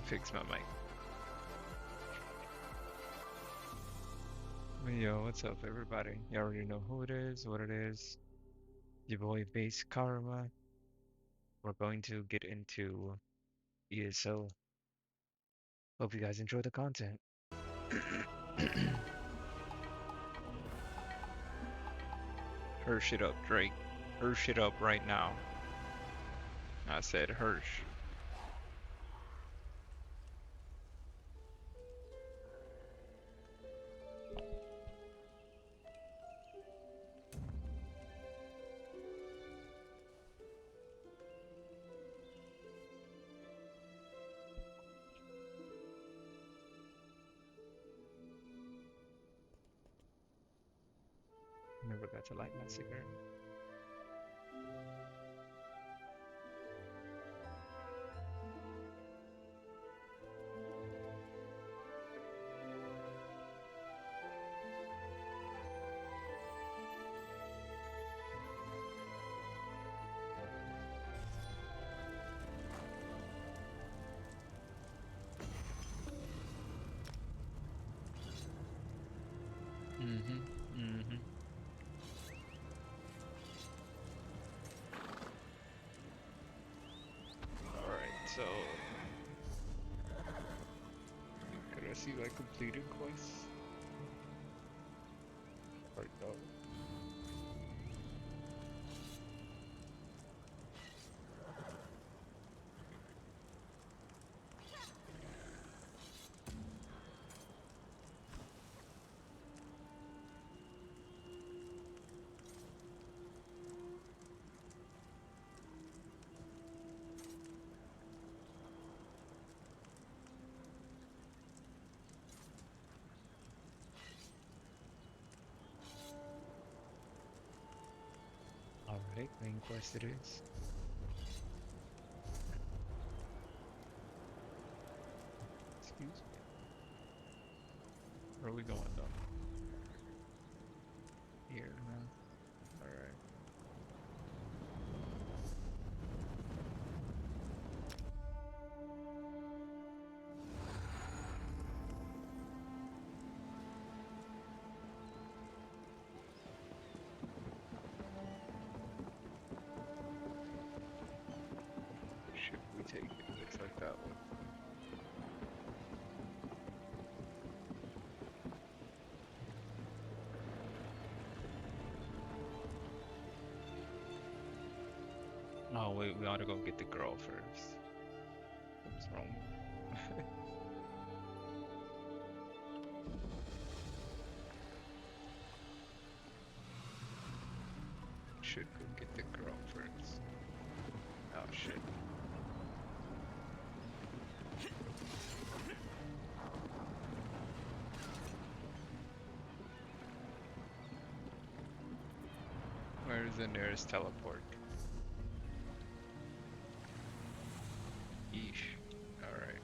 Fix my mic. Yo, what's up, everybody? You already know who it is, what it is. Your boy basedKaruma. We're going to get into ESO. Hope you guys enjoy the content. Hirsch it up, Drake. Hirsch it up right now. I said Hirsch. Never got to light my cigarette. Mm-hmm. Alright, so could I see like completed quests? Or no? Alright, main quest it is. Excuse me. Where are we going though? Here, man. Alright. Should we take it? Looks like that one. Oh wait, we ought to go get the girl first. What's wrong? Should go get the girl first. Oh shit. Where's the nearest teleport? Yeesh. Alright.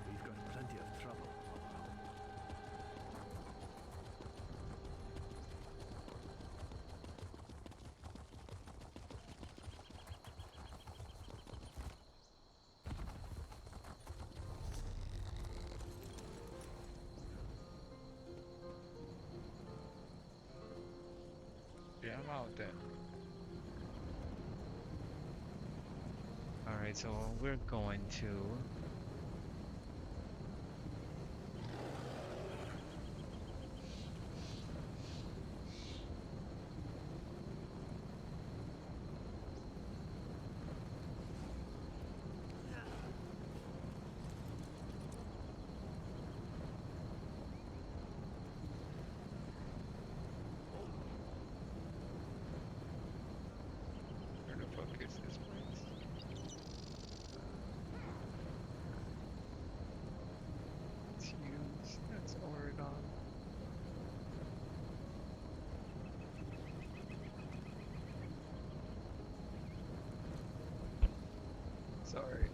We've got plenty of trouble. Yeah, I'm out then. Alright, so we're going to where the fuck is this place? Sorry.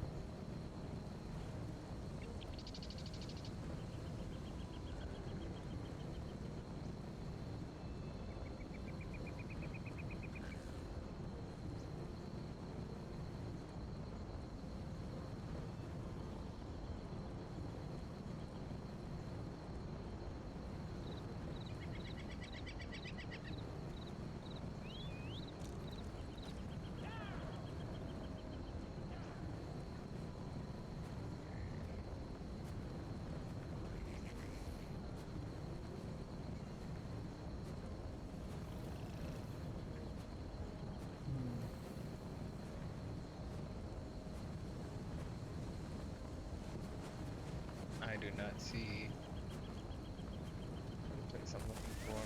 Hmm. I do not see the place I'm looking for.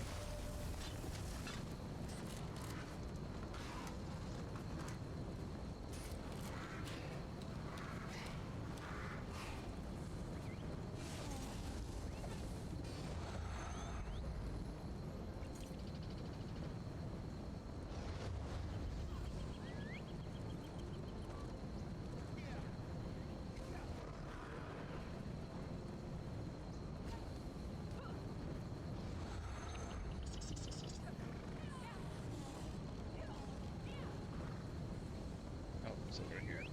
Oh, it's over here.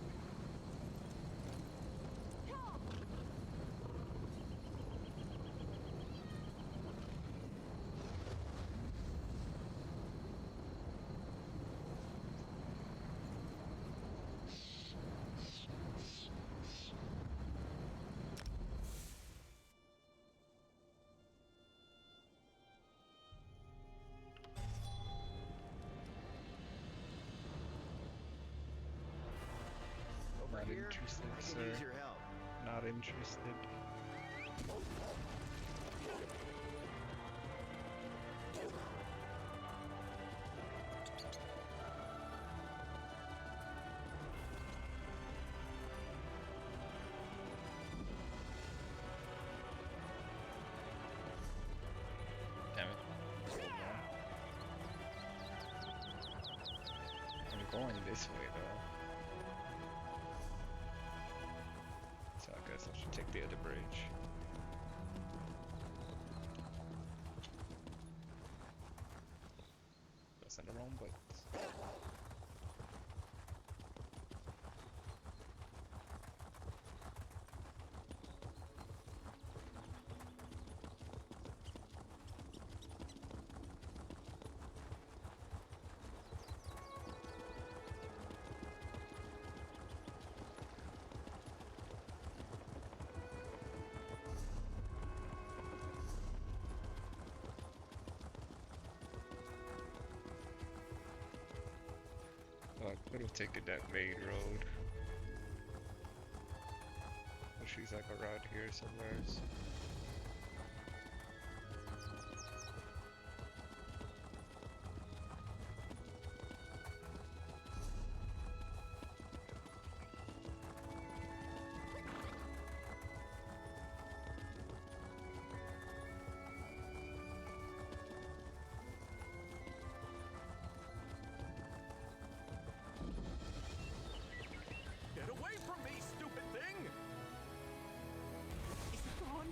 Over Not here, interested, I can sir. use your help. Not interested. Damn it. I'm going this way though. So I guess I should take the other bridge. Pressing the wrong buttons. Oh, I could have taken that main road. But she's like around here somewhere. Get away from me, stupid thing! Is it gone?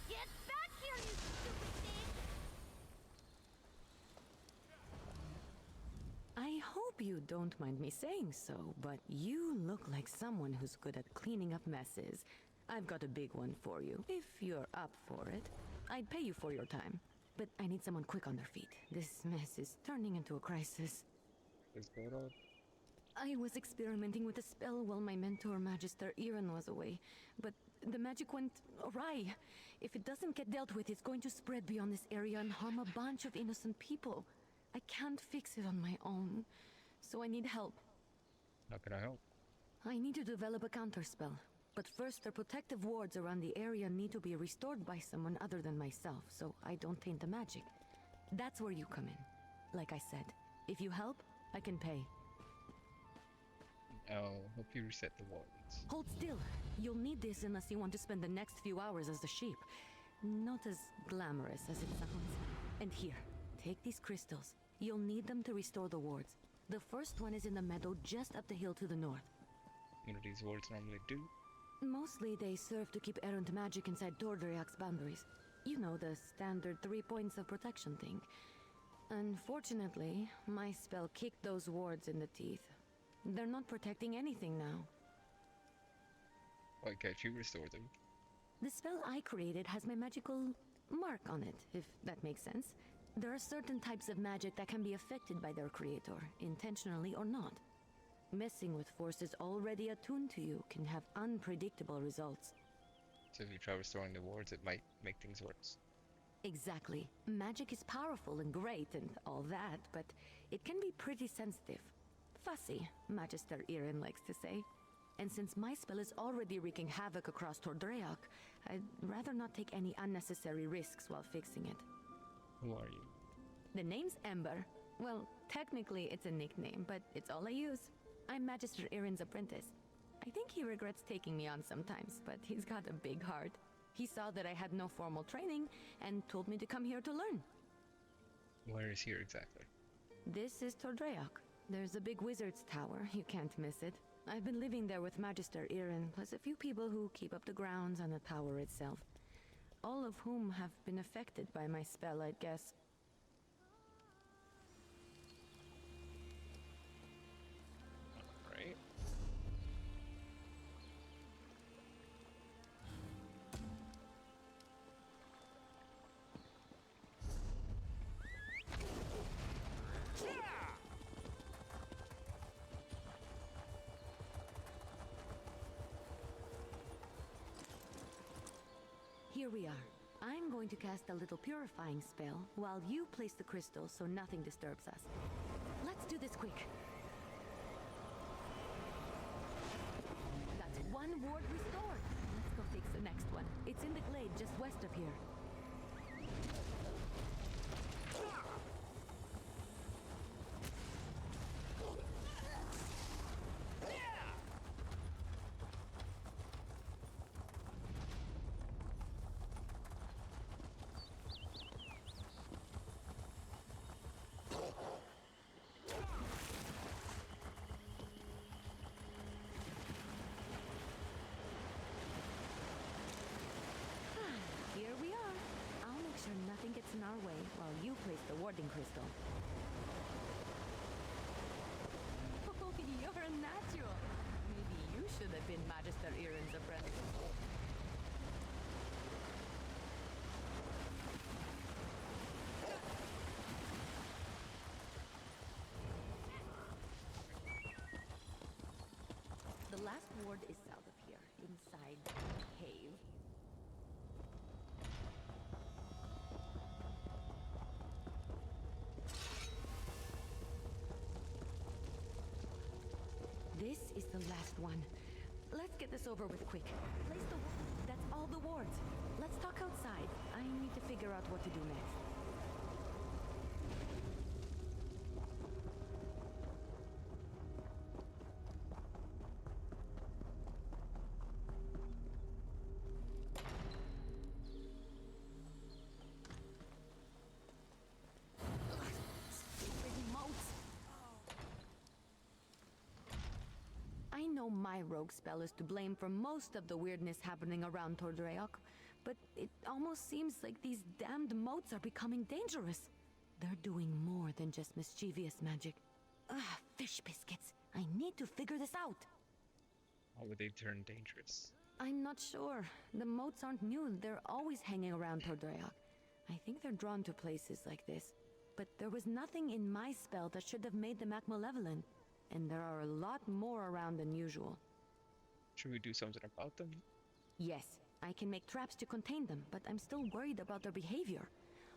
Get back here, you stupid thing! I hope you don't mind me saying so, but you look like someone who's good at cleaning up messes. I've got a big one for you, if you're up for it. I'd pay you for your time, but I need someone quick on their feet. This mess is turning into a crisis. What's going on? I was experimenting with a spell while my mentor, Magister Iran, was away, but The magic went awry. If it doesn't get dealt with, it's going to spread beyond this area and harm a bunch of innocent people. I can't fix it on my own, so I need help. How can I help? I need to develop a counterspell. But first, the protective wards around the area need to be restored by someone other than myself, so I don't taint the magic. That's where you come in. Like I said, if you help, I can pay. I'll help you reset the wards. Hold still. You'll need this unless you want to spend the next few hours as a sheep. Not as glamorous as it sounds. And here, take these crystals. You'll need them to restore the wards. The first one is in the meadow just up the hill to the north. What do these wards normally do? Mostly they serve to keep errant magic inside Tordriak's boundaries. You know, the standard 3 points of protection thing. Unfortunately, my spell kicked those wards in the teeth. They're not protecting anything now. Why can't you restore them? The spell I created has my magical mark on it, if that makes sense. There are certain types of magic that can be affected by their creator, intentionally or not. Messing with forces already attuned to you can have unpredictable results. So if you try restoring the wards, it might make things worse. Exactly. Magic is powerful and great and all that, but it can be pretty sensitive. Fussy, Magister Irin likes to say. And since my spell is already wreaking havoc across Tordreak, I'd rather not take any unnecessary risks while fixing it. Who are you? The name's Ember. Well, technically it's a nickname, but it's all I use. I'm Magister Irin's apprentice. I think he regrets taking me on sometimes, but he's got a big heart. He saw that I had no formal training and told me to come here to learn. Where is here exactly? This is Tordreak. There's a big wizard's tower. You can't miss it. I've been living there with Magister Irin, plus a few people who keep up the grounds and the tower itself. All of whom have been affected by my spell, I'd guess. Right. Here we are. I'm going to cast a little purifying spell while you place the crystal so nothing disturbs us. Let's do this quick. That's one ward restored. Let's go fix the next one. It's in the glade just west of here. Here we are. I'll make sure nothing gets in our way while you place the warding crystal. Oh, you're a natural. Maybe you should have been Magister Irin's apprentice. The last ward is south of here, inside the cave. This is the last one. Let's get this over with quick. Place the... That's all the wards. Let's talk outside. I need to figure out what to do next. I know my rogue spell is to blame for most of the weirdness happening around Tordreak, but it almost seems like these damned moats are becoming dangerous. They're doing more than just mischievous magic. Fish biscuits. I need to figure this out. How would they turn dangerous? I'm not sure. The moats aren't new. They're always hanging around Tordreak. I think they're drawn to places like this. But there was nothing in my spell that should have made them act malevolent. And there are a lot more around than usual. Should we do something about them? Yes, I can make traps to contain them, but I'm still worried about their behavior.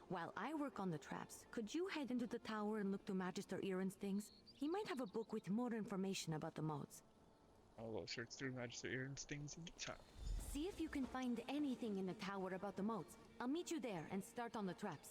While I work on the traps, could you head into the tower and look to Magister Iron's things? He might have a book with more information about the modes. I'll go search through Magister Aaron's things in the top. See if you can find anything in the tower about the modes. I'll meet you there and start on the traps.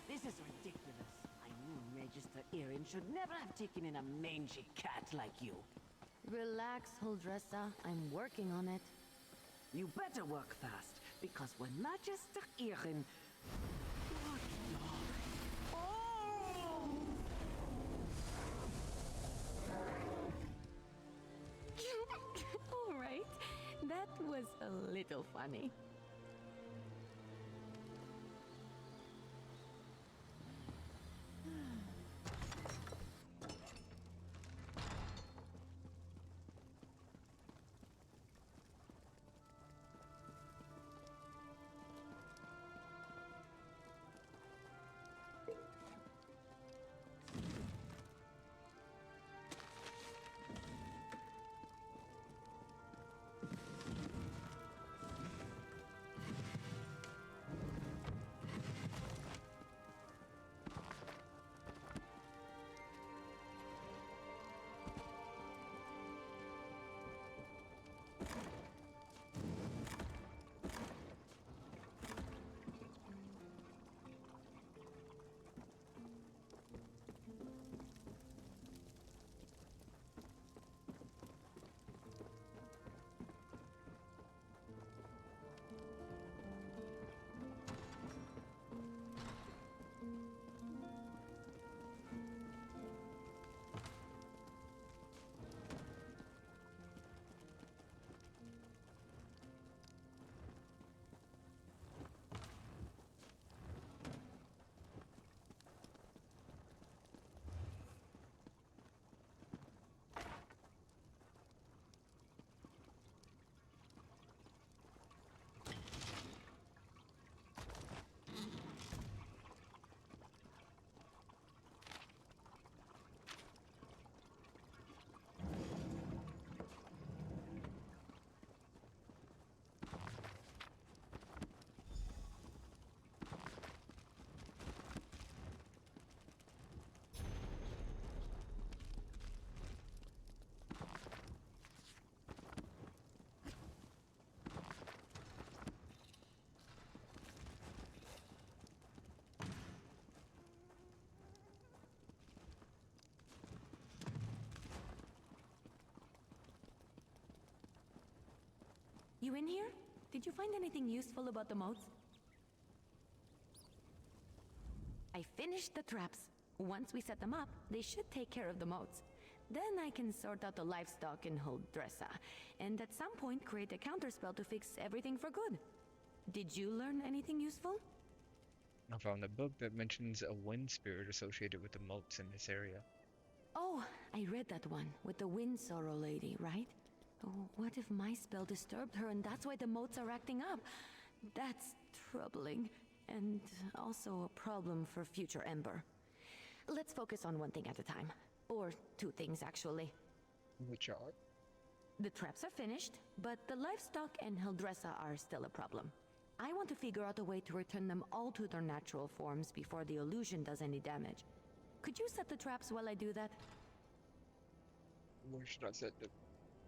This is ridiculous. I knew Register Erin should never have taken in a mangy cat like you. Relax, Huldressa. I'm working on it. You better work fast, because when Magister Erin... What the... Oh! All right. That was a little funny. You in here? Did you find anything useful about the modes? I finished the traps. Once we set them up, they should take care of the modes. Then I can sort out the livestock in Huldressa, and at some point create a counterspell to fix everything for good. Did you learn anything useful? I found a book that mentions a wind spirit associated with the moats in this area. Oh, I read that one, with the wind sorrow lady, right? Oh, what if my spell disturbed her and that's why the moats are acting up? That's troubling, and also a problem for future Ember. Let's focus on one thing at a time. Or two things, actually. Which are? The traps are finished, but the livestock and Huldressa are still a problem. I want to figure out a way to return them all to their natural forms before the illusion does any damage. Could you set the traps while I do that? Where should I set them?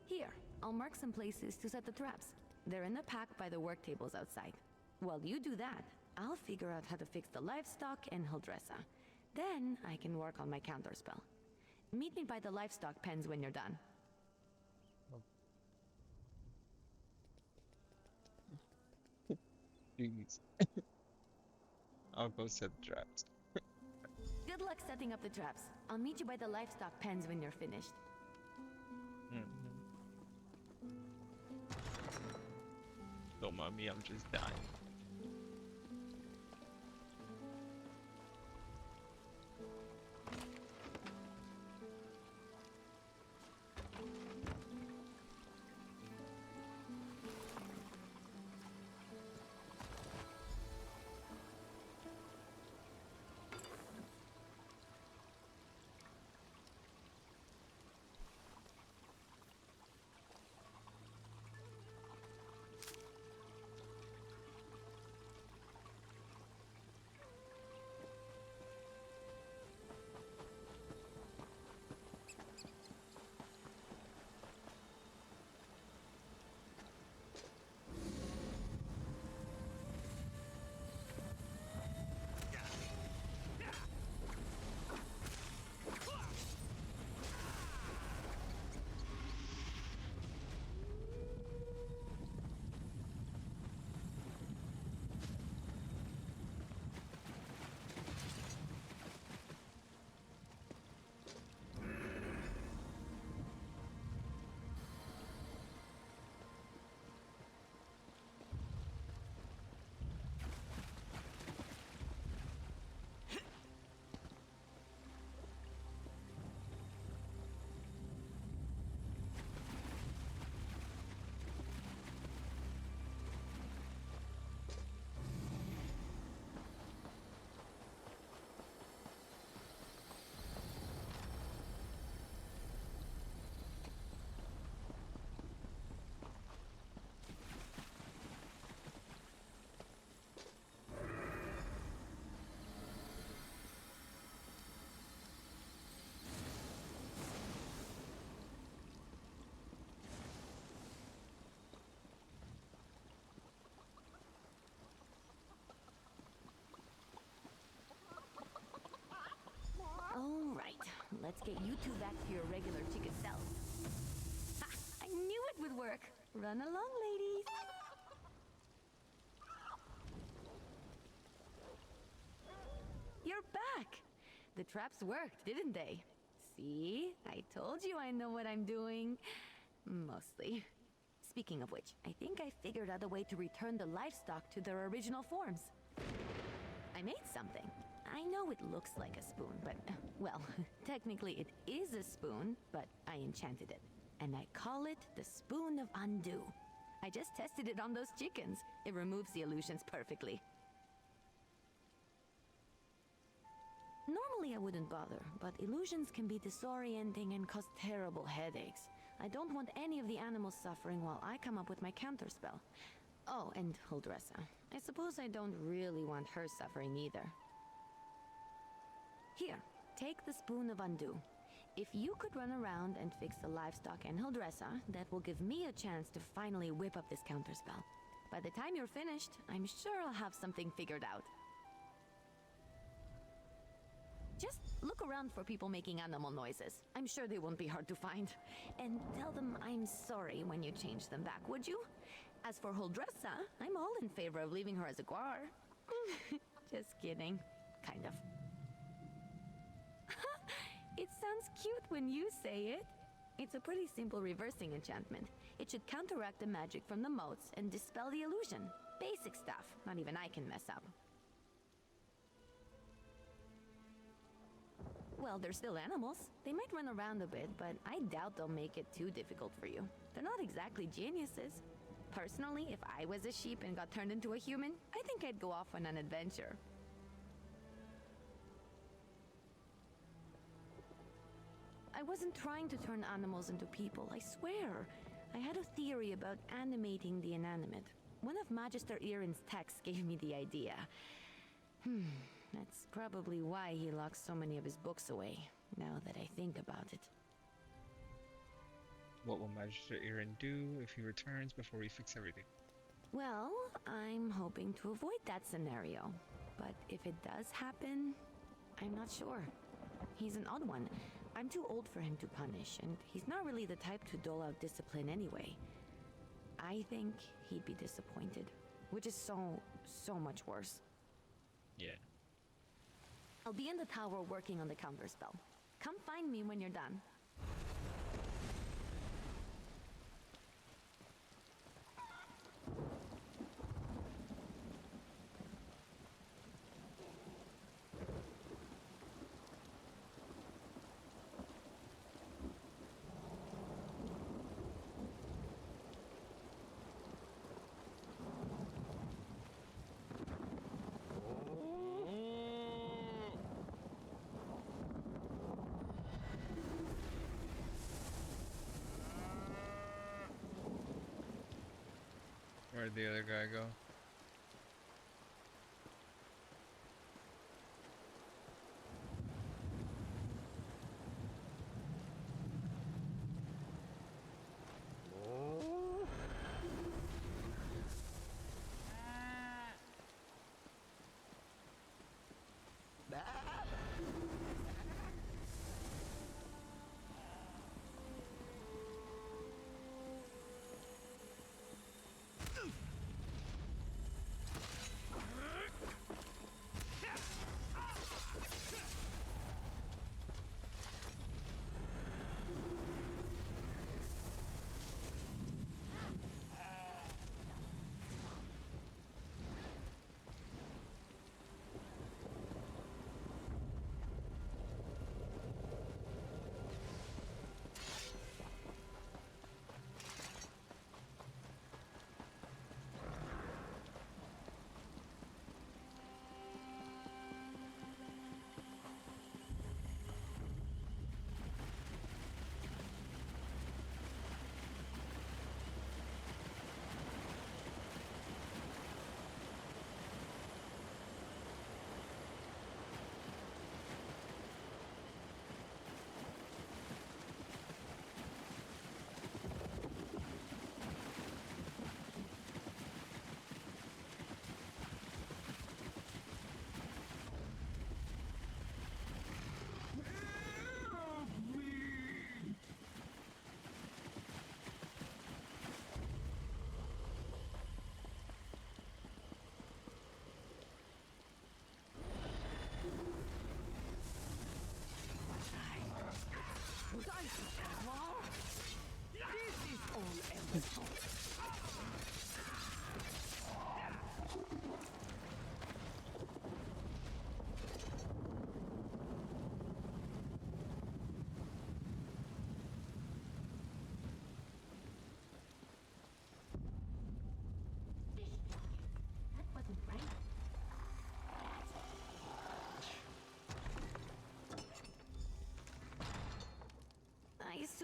Here, I'll mark some places to set the traps. They're in the pack by the work tables outside. While you do that, I'll figure out how to fix the livestock and Huldressa. Then I can work on my counterspell. Meet me by the livestock pens when you're done. Jeez. I'll go set the traps. Good luck setting up the traps. I'll meet you by the livestock pens when you're finished. Don't mind me, I'm just dying. let's get you two back to your regular chicken selves. Ha! I knew it would work. Run along, ladies. You're back. The traps worked, didn't they? See? I told you I know what I'm doing. Mostly. Speaking of which, I think I figured out a way to return the livestock to their original forms. I made something. I know it looks like a spoon, but, well, technically it is a spoon, but I enchanted it. And I call it the Spoon of Undo. I just tested it on those chickens. It removes the illusions perfectly. Normally I wouldn't bother, but illusions can be disorienting and cause terrible headaches. I don't want any of the animals suffering while I come up with my counterspell. Oh, and Huldressa. I suppose I don't really want her suffering either. Here, take the Spoon of Undo. If you could run around and fix the livestock and Huldressa, that will give me a chance to finally whip up this counterspell. By the time you're finished, I'm sure I'll have something figured out. Just look around for people making animal noises. I'm sure they won't be hard to find. And tell them I'm sorry when you change them back, would you? As for Huldressa, I'm all in favor of leaving her as a guar. Just kidding. Kind of. It sounds cute when you say it. It's a pretty simple reversing enchantment. It should counteract the magic from the motes and dispel the illusion. Basic stuff. Not even I can mess up. Well, they're still animals. They might run around a bit, but I doubt they'll make it too difficult for you. They're not exactly geniuses. Personally, if I was a sheep and got turned into a human, I think I'd go off on an adventure. I wasn't trying to turn animals into people, I swear. I had a theory about animating the inanimate. One of Magister Irin's texts gave me the idea. That's probably why he locks so many of his books away, now that I think about it. What will Magister Irin do if he returns before we fix everything? Well, I'm hoping to avoid that scenario. But if it does happen, I'm not sure. He's an odd one. I'm too old for him to punish, and he's not really the type to dole out discipline anyway. I think he'd be disappointed, which is so much worse. Yeah. I'll be in the tower working on the counterspell. Come find me when you're done. Where'd the other guy go?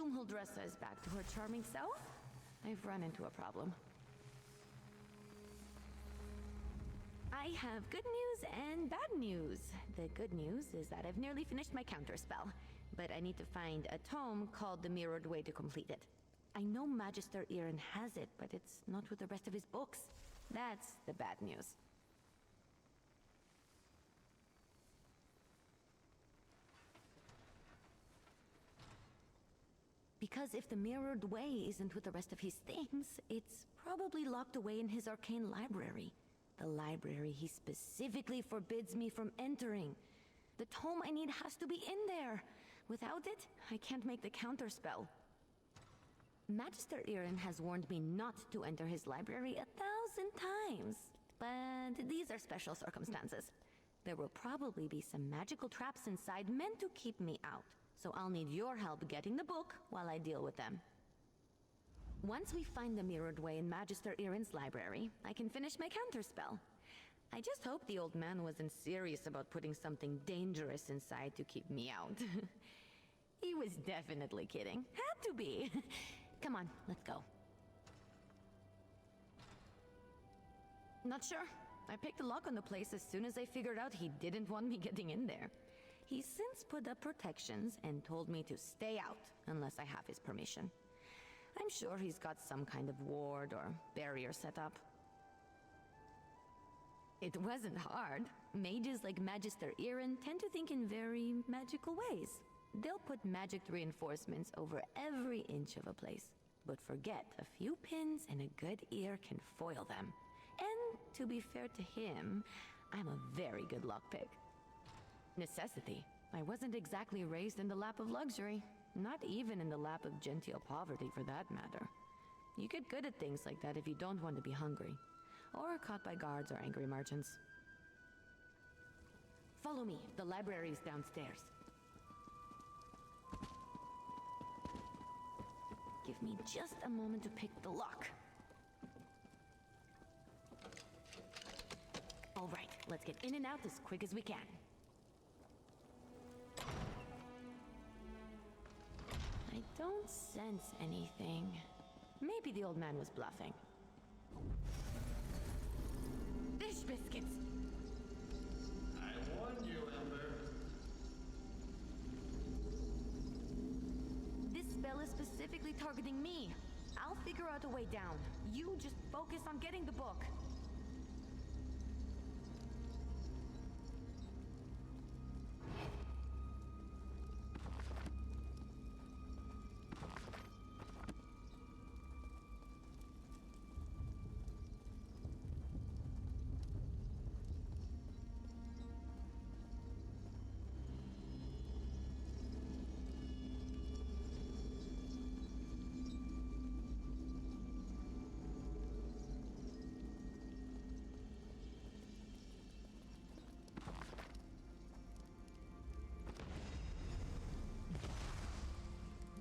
assume Huldressa is back to her charming self? I've run into a problem. I have good news and bad news. The good news is that I've nearly finished my counterspell, but I need to find a tome called The Mirrored Way to complete it. I know Magister Irin has it, but it's not with the rest of his books. That's the bad news. Because if the Mirrored Way isn't with the rest of his things, it's probably locked away in his arcane library. The library he specifically forbids me from entering. The tome I need has to be in there. Without it, I can't make the counterspell. Magister Irin has warned me not to enter his library 1,000 times. But these are special circumstances. There will probably be some magical traps inside meant to keep me out. So I'll need your help getting the book while I deal with them. Once we find the Mirrored Way in Magister Irin's library, I can finish my counterspell. I just hope the old man wasn't serious about putting something dangerous inside to keep me out. He was definitely kidding. Had to be. Come on, let's go. Not sure. I picked a lock on the place as soon as I figured out he didn't want me getting in there. He's since put up protections and told me to stay out unless I have his permission. I'm sure he's got some kind of ward or barrier set up. It wasn't hard. Mages like Magister Irin tend to think in very magical ways. They'll put magicked reinforcements over every inch of a place, but forget a few pins and a good ear can foil them. And to be fair to him, I'm a very good lockpick. Necessity. I wasn't exactly raised in the lap of luxury. Not even in the lap of genteel poverty, for that matter. You get good at things like that if you don't want to be hungry, or caught by guards or angry merchants. Follow me. The library is downstairs. Give me just a moment to pick the lock. All right, let's get in and out as quick as we can. I don't sense anything. Maybe the old man was bluffing. Dish biscuits! I warned you, Ember. This spell is specifically targeting me. I'll figure out a way down. You just focus on getting the book.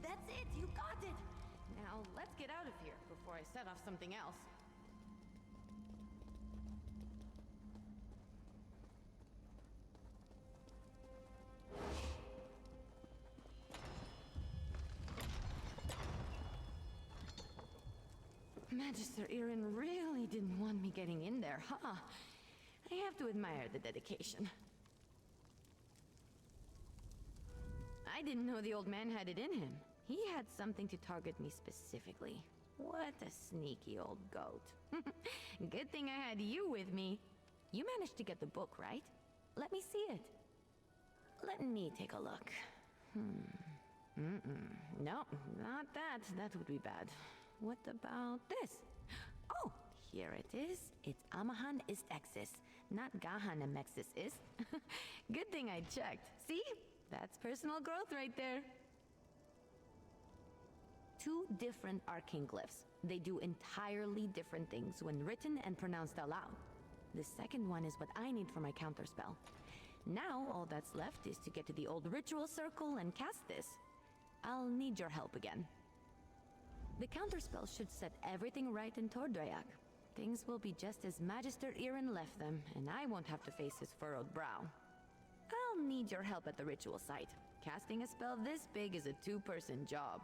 That's it, you got it! Now, let's get out of here before I set off something else. Magister Irin really didn't want me getting in there, huh? I have to admire the dedication. I didn't know the old man had it in him. He had something to target me specifically. What a sneaky old goat. Good thing I had you with me. You managed to get the book, right? Let me see it. Let me take a look. No, not that. That would be bad. What about this? Oh, here it is. It's Amahan ist Exis, not Gahana Mexis ist. Good thing I checked. See? That's personal growth right there. 2 different arcane glyphs. They do entirely different things when written and pronounced aloud. The second one is what I need for my counterspell. Now, all that's left is to get to the old ritual circle and cast this. I'll need your help again. The counterspell should set everything right in Tordreyak. Things will be just as Magister Irin left them, and I won't have to face his furrowed brow. I'll need your help at the ritual site. Casting a spell this big is a 2-person job.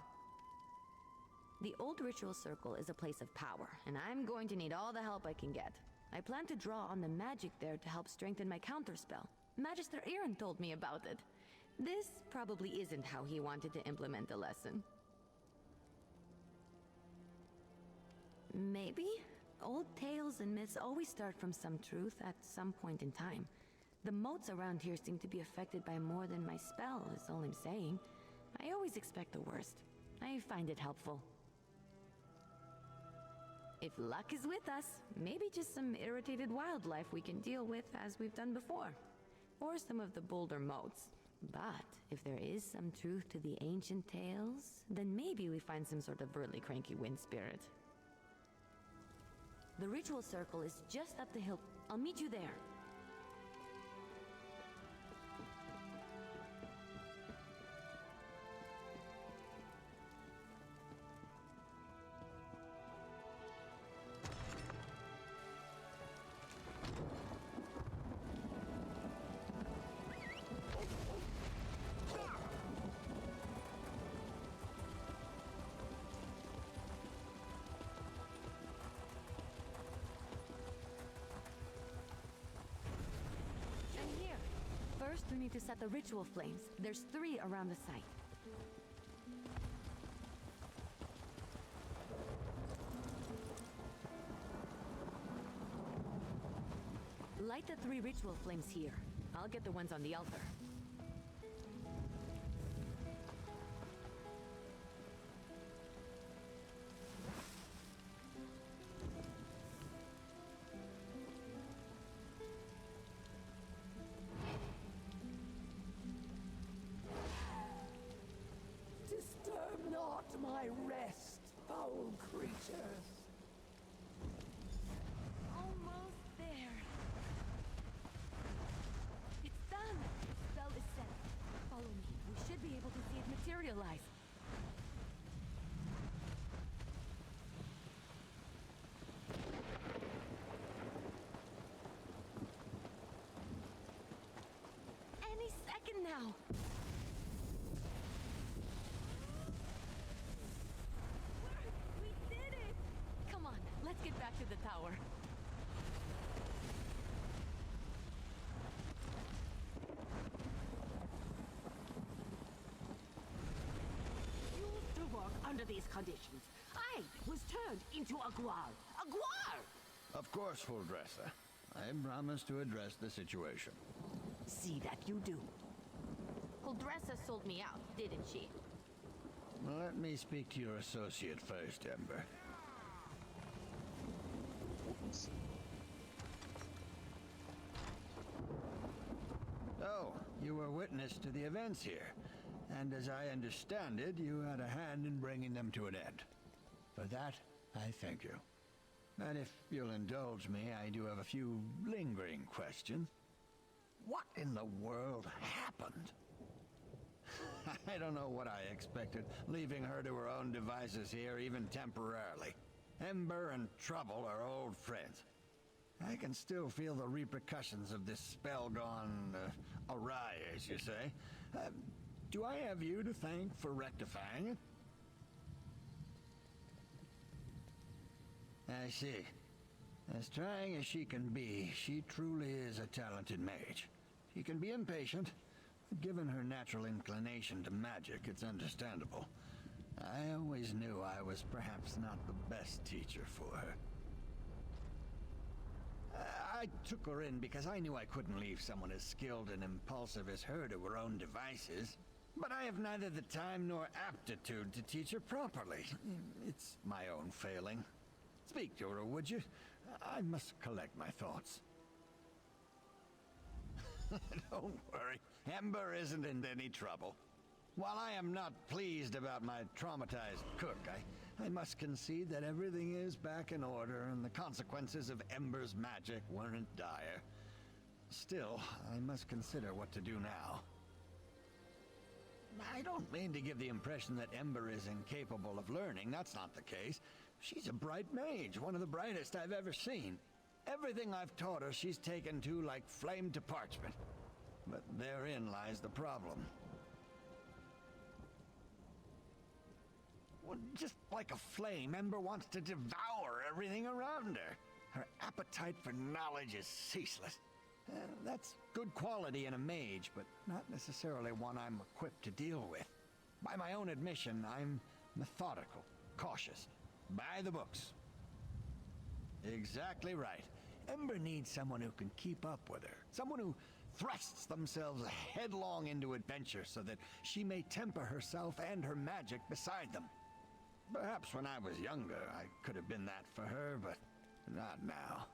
The old ritual circle is a place of power, and I'm going to need all the help I can get. I plan to draw on the magic there to help strengthen my counterspell. Magister Aaron told me about it. This probably isn't how he wanted to implement the lesson. Maybe? Old tales and myths always start from some truth at some point in time. The moats around here seem to be affected by more than my spell, is all I'm saying. I always expect the worst. I find it helpful. If luck is with us, maybe just some irritated wildlife we can deal with as we've done before. Or some of the bolder moats. But if there is some truth to the ancient tales, then maybe we find some sort of really cranky wind spirit. The ritual circle is just up the hill. I'll meet you there. First, we need to set the ritual flames. There's 3 around the site. Light the 3 ritual flames here. I'll get the ones on the altar. Disturb not my rest, foul creatures. Almost there. It's done. The spell is set. Follow me. We should be able to see it materialize. Any second now. We did it! Come on, let's get back to the tower. Used to work under these conditions. I was turned into a guar. A guar! Of course, full dresser. I promise to address the situation. See that you do. Huldressa sold me out, didn't she? Let me speak to your associate first, Ember. Oh, you were witness to the events here. And as I understand it, you had a hand in bringing them to an end. For that, I thank you. And if you'll indulge me, I do have a few lingering questions. What in the world happened? I don't know what I expected, leaving her to her own devices here, even temporarily. Ember and Trouble are old friends. I can still feel the repercussions of this spell gone awry, as you say. Do I have you to thank for rectifying it? I see. As trying as she can be, she truly is a talented mage. She can be impatient, but given her natural inclination to magic, it's understandable. I always knew I was perhaps not the best teacher for her. I took her in because I knew I couldn't leave someone as skilled and impulsive as her to her own devices. But I have neither the time nor aptitude to teach her properly. It's my own failing. Speak to her, would you? I must collect my thoughts. Don't worry. Ember isn't in any trouble. While I am not pleased about my traumatized cook, I must concede that everything is back in order and the consequences of Ember's magic weren't dire. Still, I must consider what to do now. I don't mean to give the impression that Ember is incapable of learning. That's not the case. She's a bright mage, one of the brightest I've ever seen. Everything I've taught her, she's taken to like flame to parchment. But therein lies the problem. Well, just like a flame, Ember wants to devour everything around her. Her appetite for knowledge is ceaseless. That's good quality in a mage, but not necessarily one I'm equipped to deal with. By my own admission, I'm methodical, cautious, by the books. Exactly right. Ember needs someone who can keep up with her. Someone who thrusts themselves headlong into adventure so that she may temper herself and her magic beside them. Perhaps when I was younger, I could have been that for her, but not now.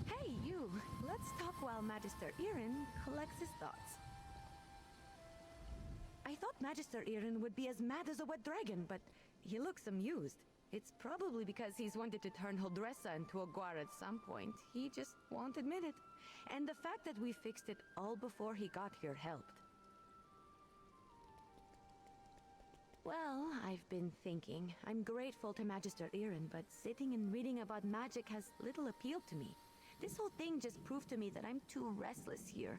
Hey, you! Let's talk while Magister Irin collects his thoughts. I thought Magister Irin would be as mad as a wet dragon, but he looks amused. It's probably because he's wanted to turn Holdressa into a guar at some point. He just won't admit it. And the fact that we fixed it all before he got here helped. Well, I've been thinking. I'm grateful to Magister Irin, but sitting and reading about magic has little appeal to me. This whole thing just proved to me that I'm too restless here.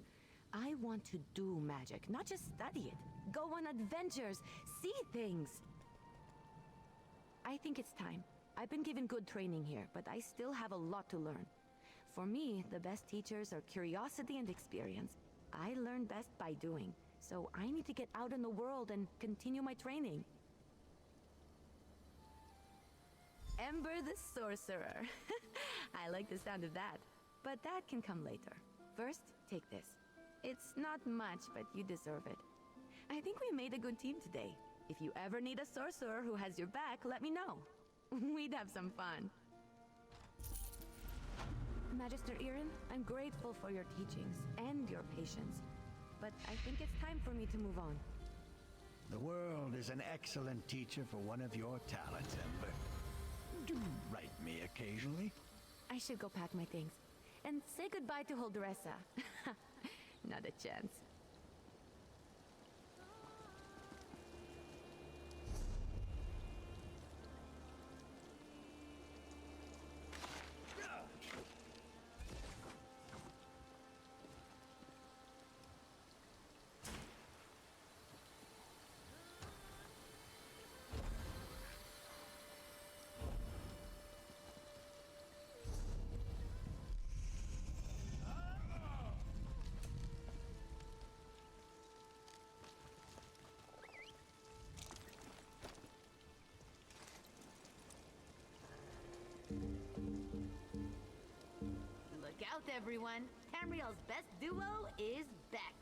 I want to do magic, not just study it. Go on adventures, see things. I think it's time. I've been given good training here, but I still have a lot to learn. For me, the best teachers are curiosity and experience. I learn best by doing, so I need to get out in the world and continue my training. Ember the Sorcerer. I like the sound of that, but that can come later. First, take this. It's not much, but you deserve it. I think we made a good team today. If you ever need a sorcerer who has your back, let me know. We'd have some fun. Magister Irin, I'm grateful for your teachings and your patience, but I think it's time for me to move on. The world is an excellent teacher for one of your talents, Ember. Do write me occasionally. I should go pack my things. And say goodbye to Holdressa. Not a chance. Look out, everyone. Tamriel's best duo is back.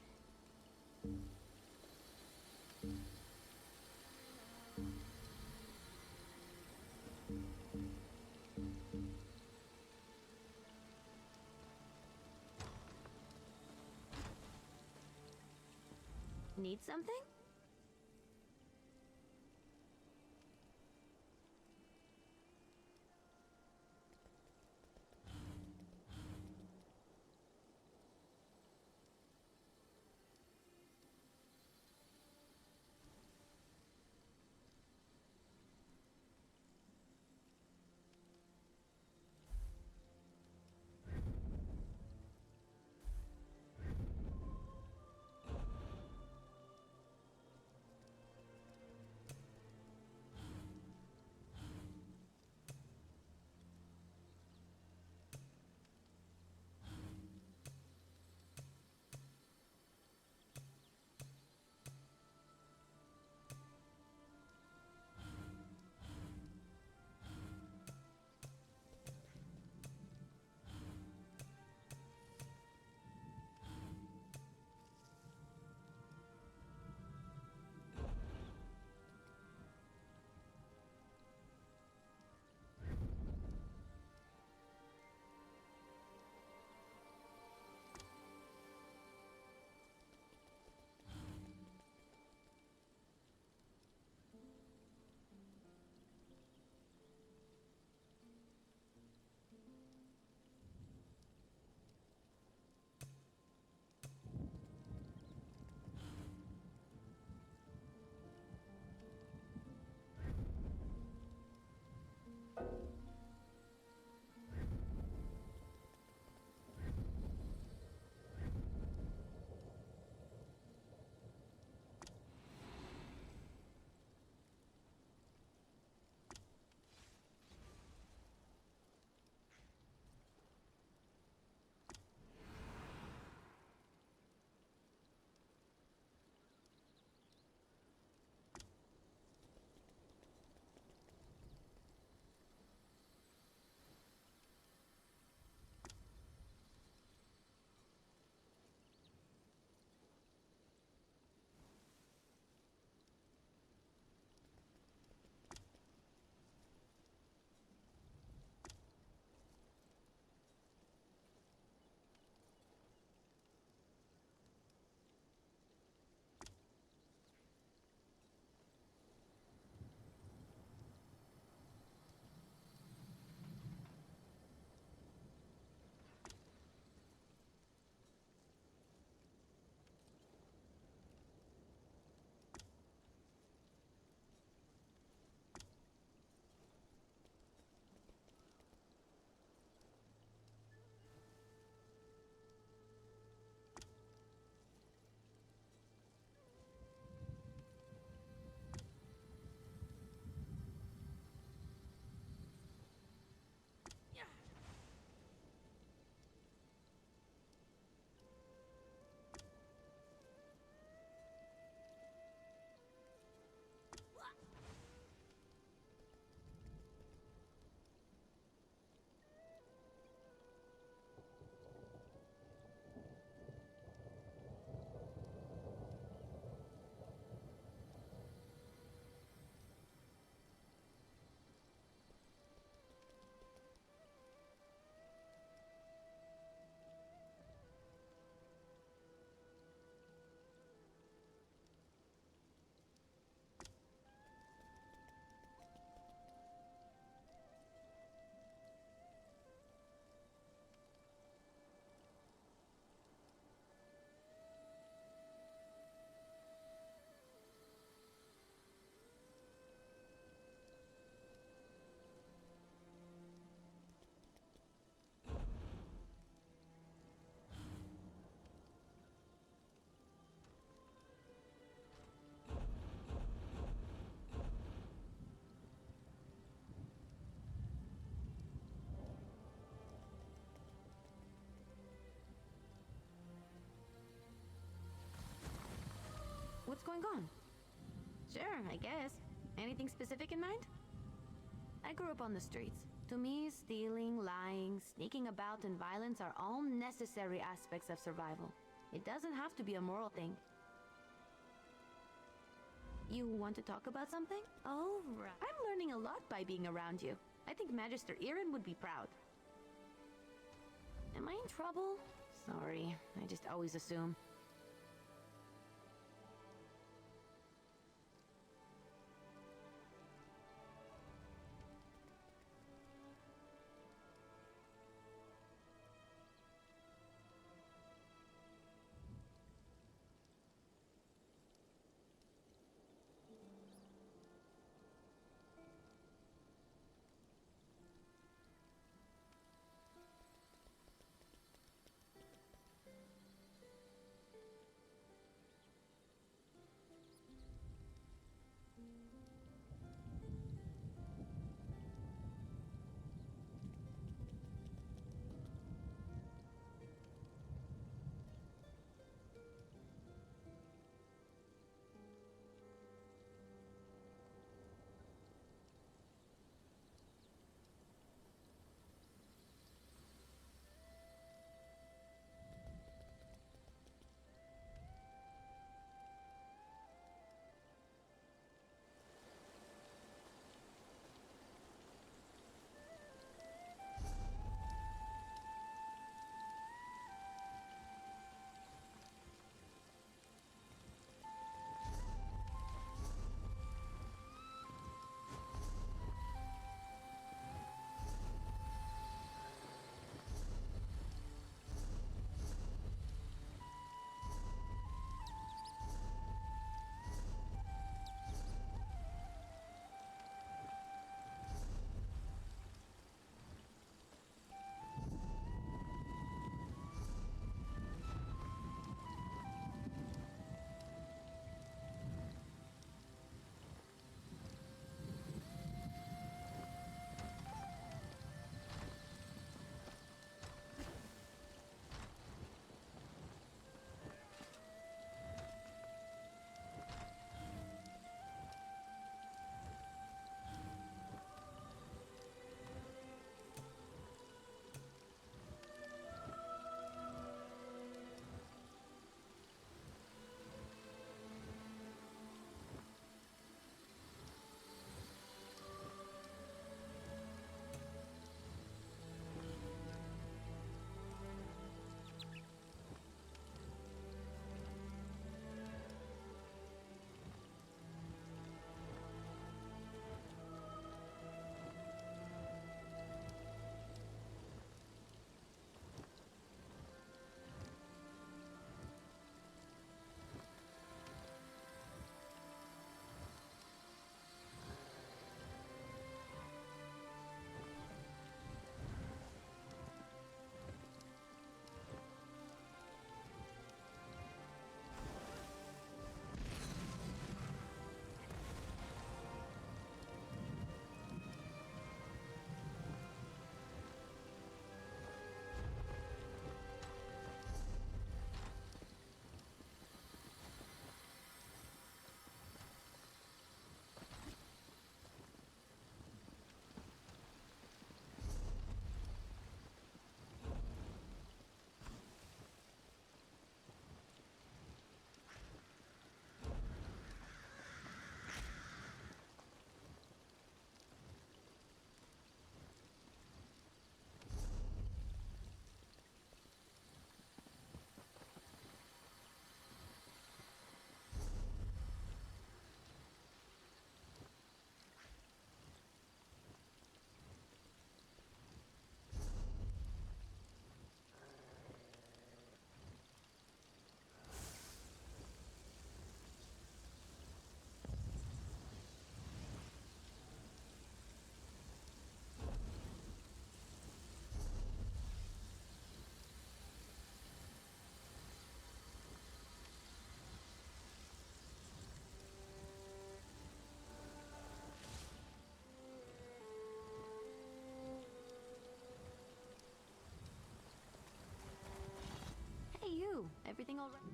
Need something? going on? Sure, I guess. Anything specific in mind? I grew up on the streets. To me, stealing, lying, sneaking about, and violence are all necessary aspects of survival. It doesn't have to be a moral thing. You want to talk about something? Oh, right. I'm learning a lot by being around you. I think Magister Irin would be proud. Am I in trouble? Sorry, I just always assume. Hey, you. Everything all right?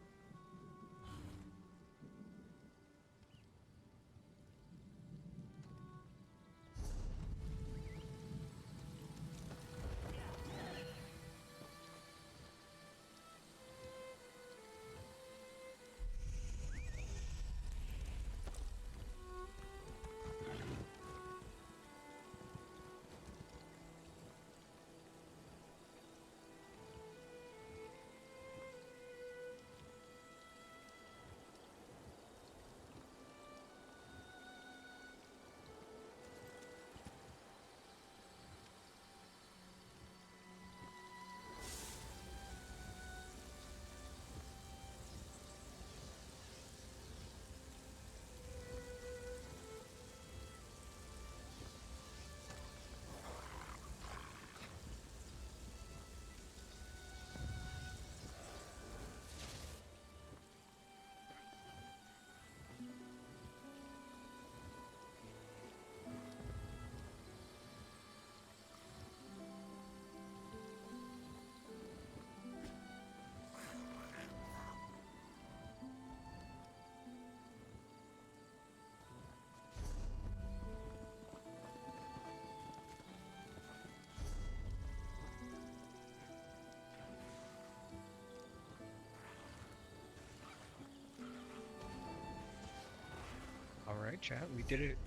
chat, we did it.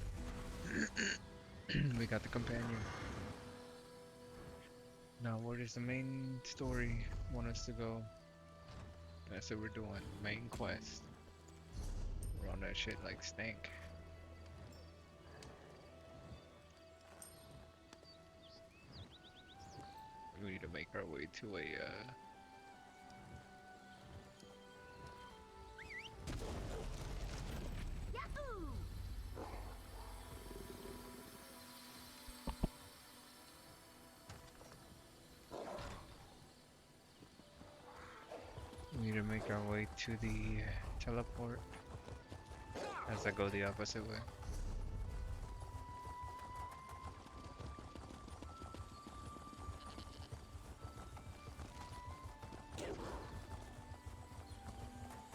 We got the companion. Now, where does the main story want us to go? That's what we're doing. Main quest. We're on that shit like stank. We need to make our way to a Yahoo! we need to make our way to the teleport. As I go the opposite way.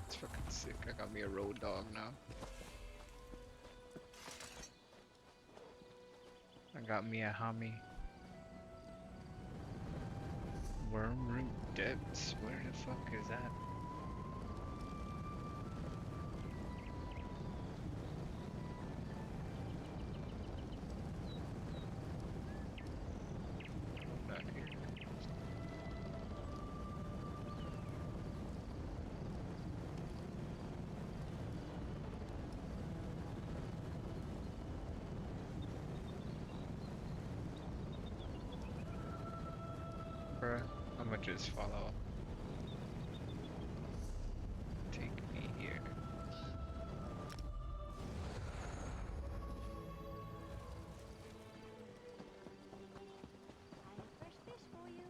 It's fucking sick. I got me a road dog now. I got me a homie. Wormroot depths? Where the fuck is that? Not here. Bruh, I'ma just follow. Take me here. I have fresh fish for you.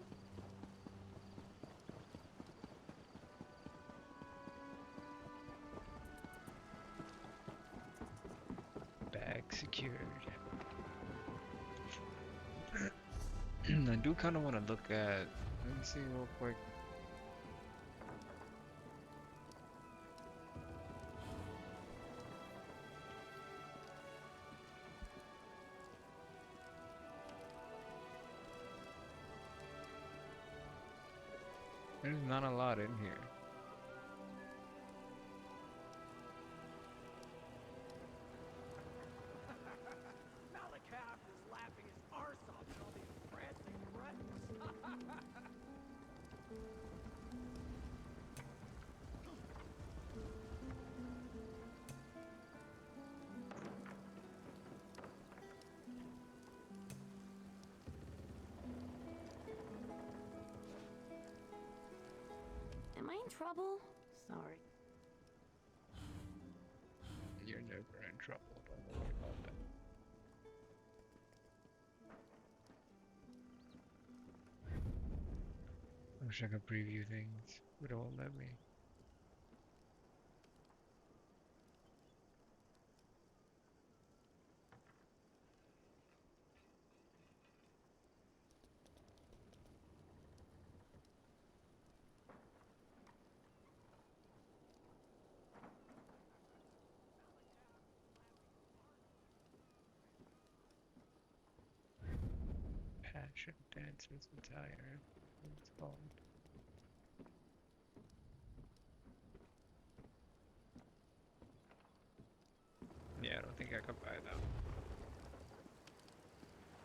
Bag secured. I do kind of want to look at. Let me see real quick. There's not a lot in here. Malakab is laughing his arse off at all these prancing threats. Am I in trouble? Sorry. You're never in trouble. Don't worry about that. I wish I could preview things, but it won't let me. Passion Dancer's Attire. What it's called. Yeah, I don't think I could buy that.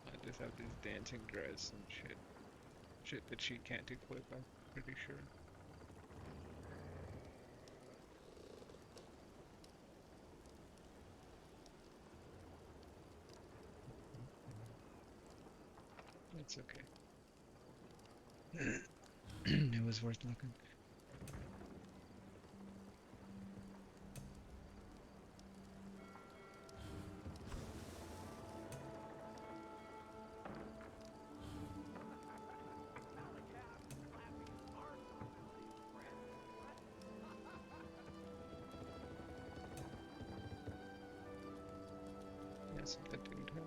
I just have this dancing dress and shit. Shit that she can't equip, I'm pretty sure. It's okay. It was worth looking. Yeah, something didn't turn on.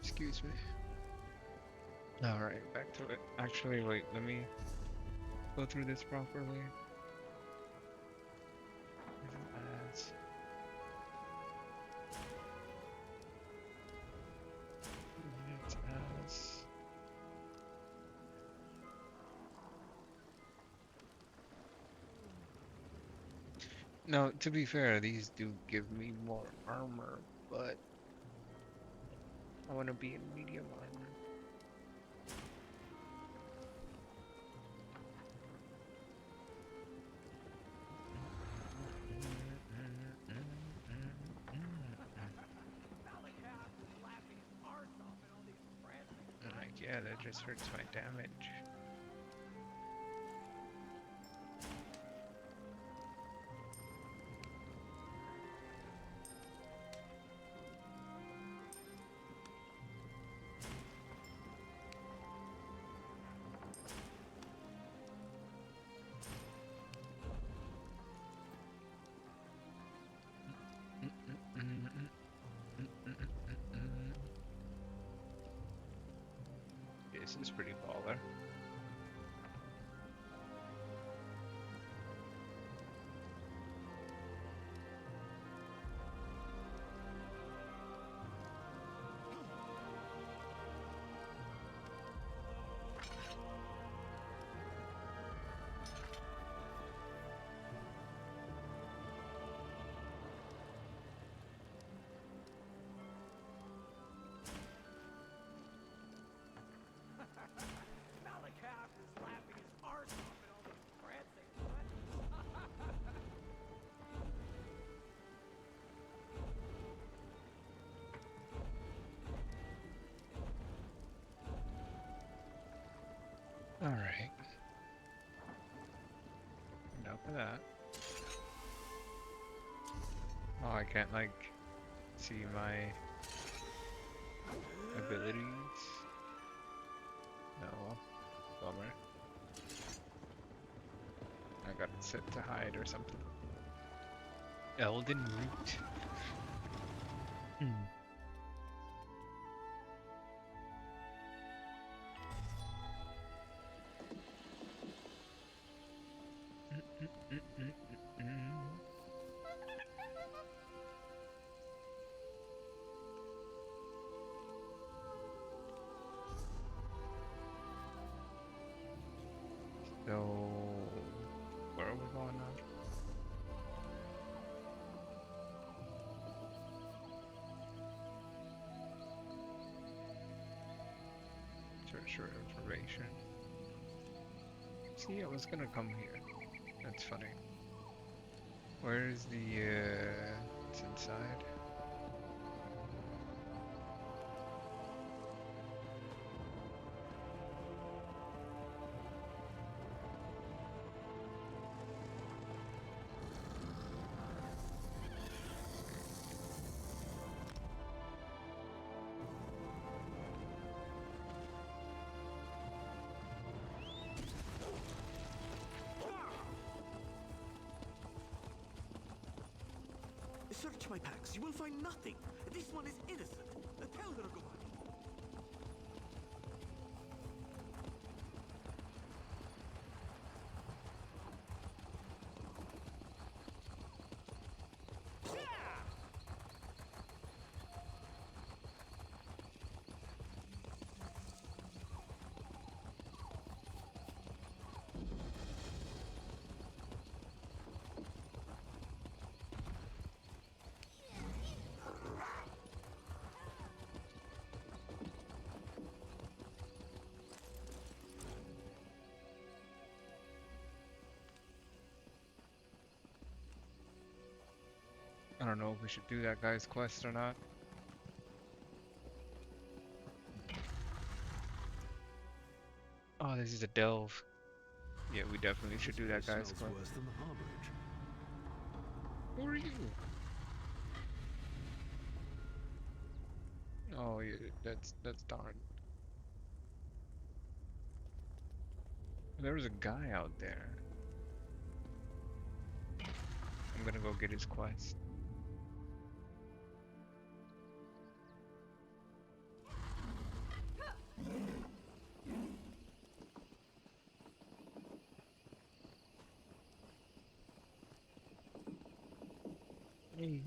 Excuse me. Alright, back to it. Actually, wait, let me go through this properly. As units as now, to be fair, these do give me more armor, but I want to be in medium armor. Malakath is laughing his arse off at all these prancing Like, yeah, that just hurts my damage. This is pretty baller. Malakath is laughing his arse off at all these prancing Alright. Enough of that. Oh, I can't, like, see my abilities. No. Bummer. I got it set to hide or something. Elden Root. Hmm. So, where are we going now? Search for information. See, I was gonna come here. That's funny. Where is the, it's inside. Search my packs. You will find nothing. This one is innocent. Tell Dargomani. I don't know if we should do that guy's quest or not. Oh, this is a delve. Yeah, we definitely should do that guy's quest. Worse than the harborage. Who are you? Oh, yeah, that's darn. There was a guy out there. I'm gonna go get his quest.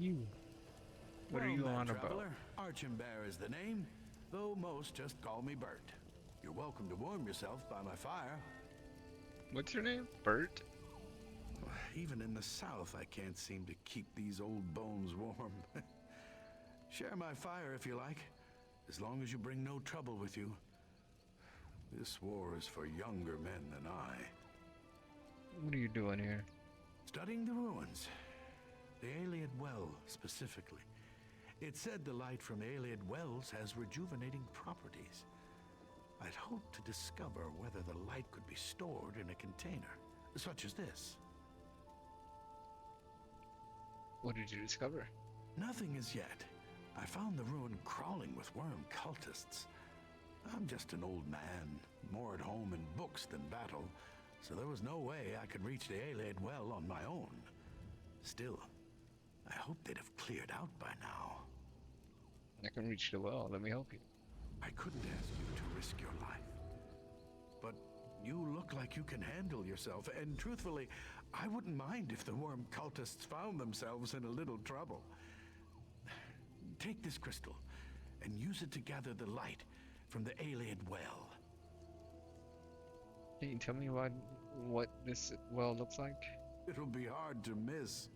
you? What are Well you met, on about? traveler. Archambear is the name, though most just call me Bert. You're welcome to warm yourself by my fire. What's your name? Bert? Even in the south, I can't seem to keep these old bones warm. Share my fire if you like, as long as you bring no trouble with you. This war is for younger men than I. What are you doing here? Studying the ruins. The Ayleid Well, specifically. It said the light from Ayleid Wells has rejuvenating properties. I'd hoped to discover whether the light could be stored in a container, such as this. What did you discover? Nothing as yet. I found the ruin crawling with worm cultists. I'm just an old man, more at home in books than battle, so there was no way I could reach the Ayleid Well on my own. Still, I hope they'd have cleared out by now. I can reach the well. Let me help you. I couldn't ask you to risk your life. But you look like you can handle yourself, and truthfully, I wouldn't mind if the worm cultists found themselves in a little trouble. Take this crystal, and use it to gather the light from the Ayleid Well. Can you tell me what this well looks like? It'll be hard to miss.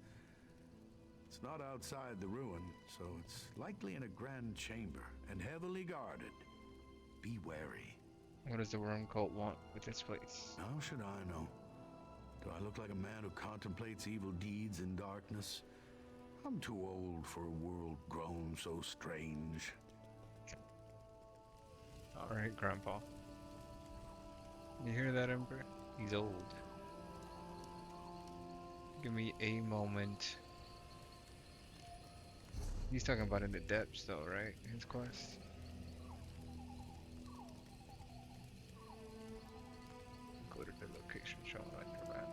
It's not outside the ruin, so it's likely in a grand chamber and heavily guarded. Be wary. What does the worm cult want with this place? How should I know? Do I look like a man who contemplates evil deeds in darkness? I'm too old for a world grown so strange. Alright, Grandpa. You hear that, Emperor? He's old. Give me a moment. He's talking about in the depths though, right? His quest? Go to the location shown on your map.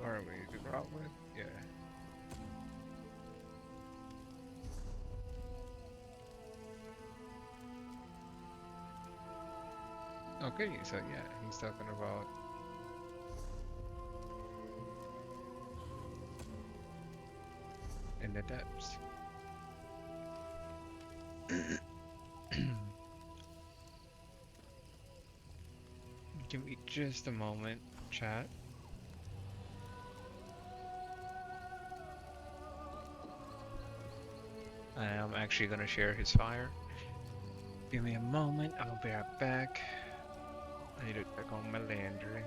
Where are we? The Grotwood? Yeah. Okay, so yeah, he's talking about in the depths. Give me just a moment, chat. I am actually gonna share his fire. Give me a moment, I'll be right back. I need to check on my laundry.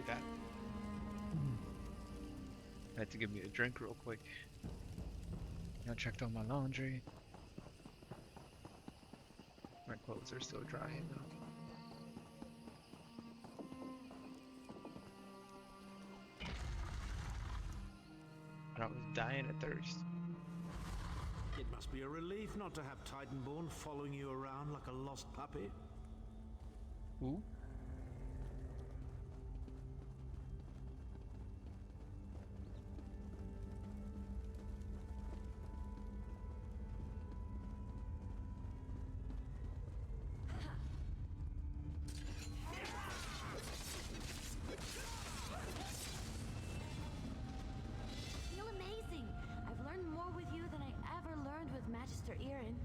like that. Had to give me a drink real quick. I checked on my laundry. My clothes are still drying though. But I was dying of thirst. It must be a relief not to have Titanborn following you around like a lost puppy. Ooh. Feel amazing. I've learned more with you than I ever learned with Magister Erin.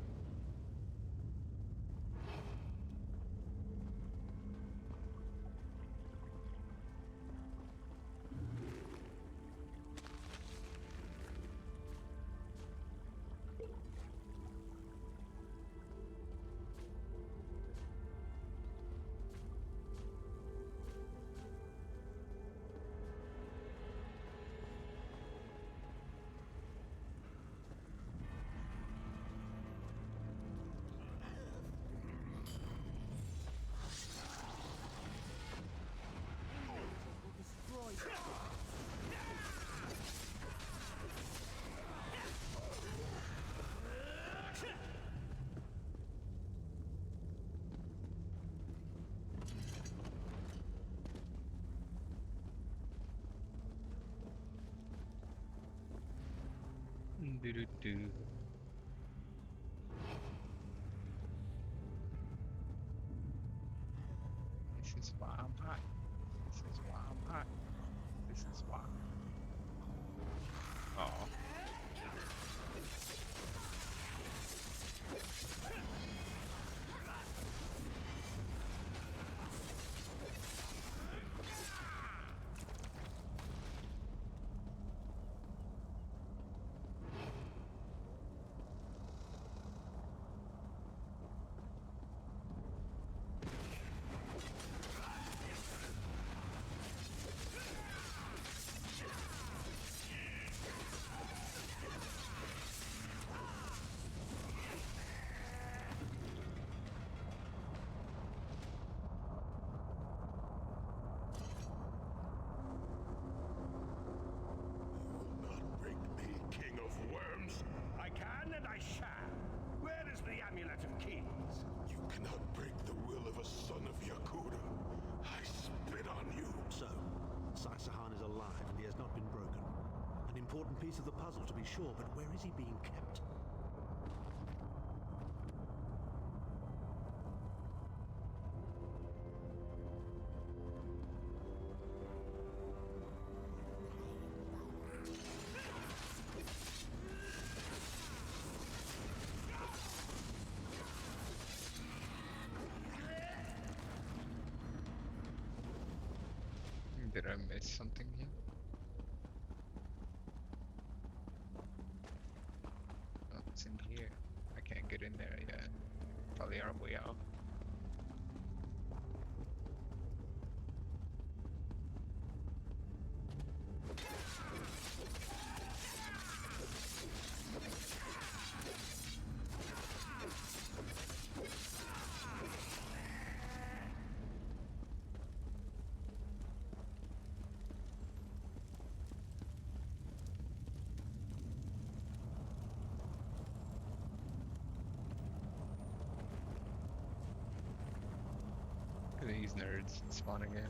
Do do do. This is why I'm hot. This is why I'm hot. This is why. Oh. Not break me, King of Worms. I can and I shall. Where is the Amulet of Kings? You cannot break the will of a son of Yakuda. I spit on you. So, Saisahan is alive and he has not been broken. An important piece of the puzzle to be sure, but where is he being kept? Did I miss something here? Oh, it's in here. I can't get in there yet. Probably our way out. Look at these nerds spawning in.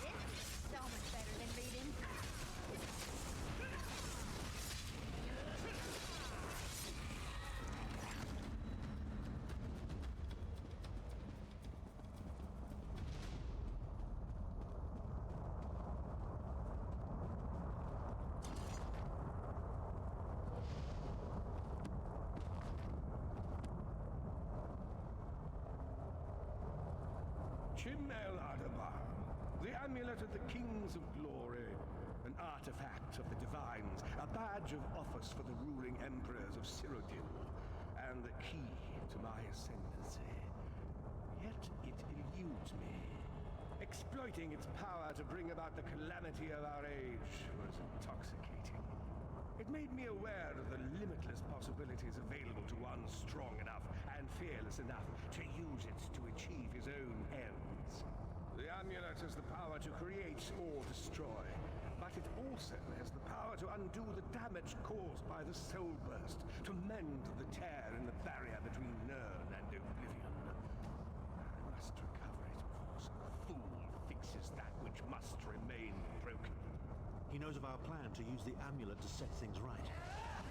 This is so much better than reading. Chimel Adabar, the Amulet of the Kings of Glory, an artifact of the Divines, a badge badge of office for the ruling emperors of Cyrodiil, and the key to my ascendancy. Yet it eludes me. Exploiting its power to bring about the calamity of our age was intoxicating. It made me aware of the limitless possibilities available to one strong enough and fearless enough to use it to achieve his own ends. The amulet has the power to create or destroy, but it also has the power to undo the damage caused by the soul burst, to mend the tear in the barrier between Nirn and oblivion. I must recover it before some fool fixes that which must remain broken. He knows of our plan to use the amulet to set things right.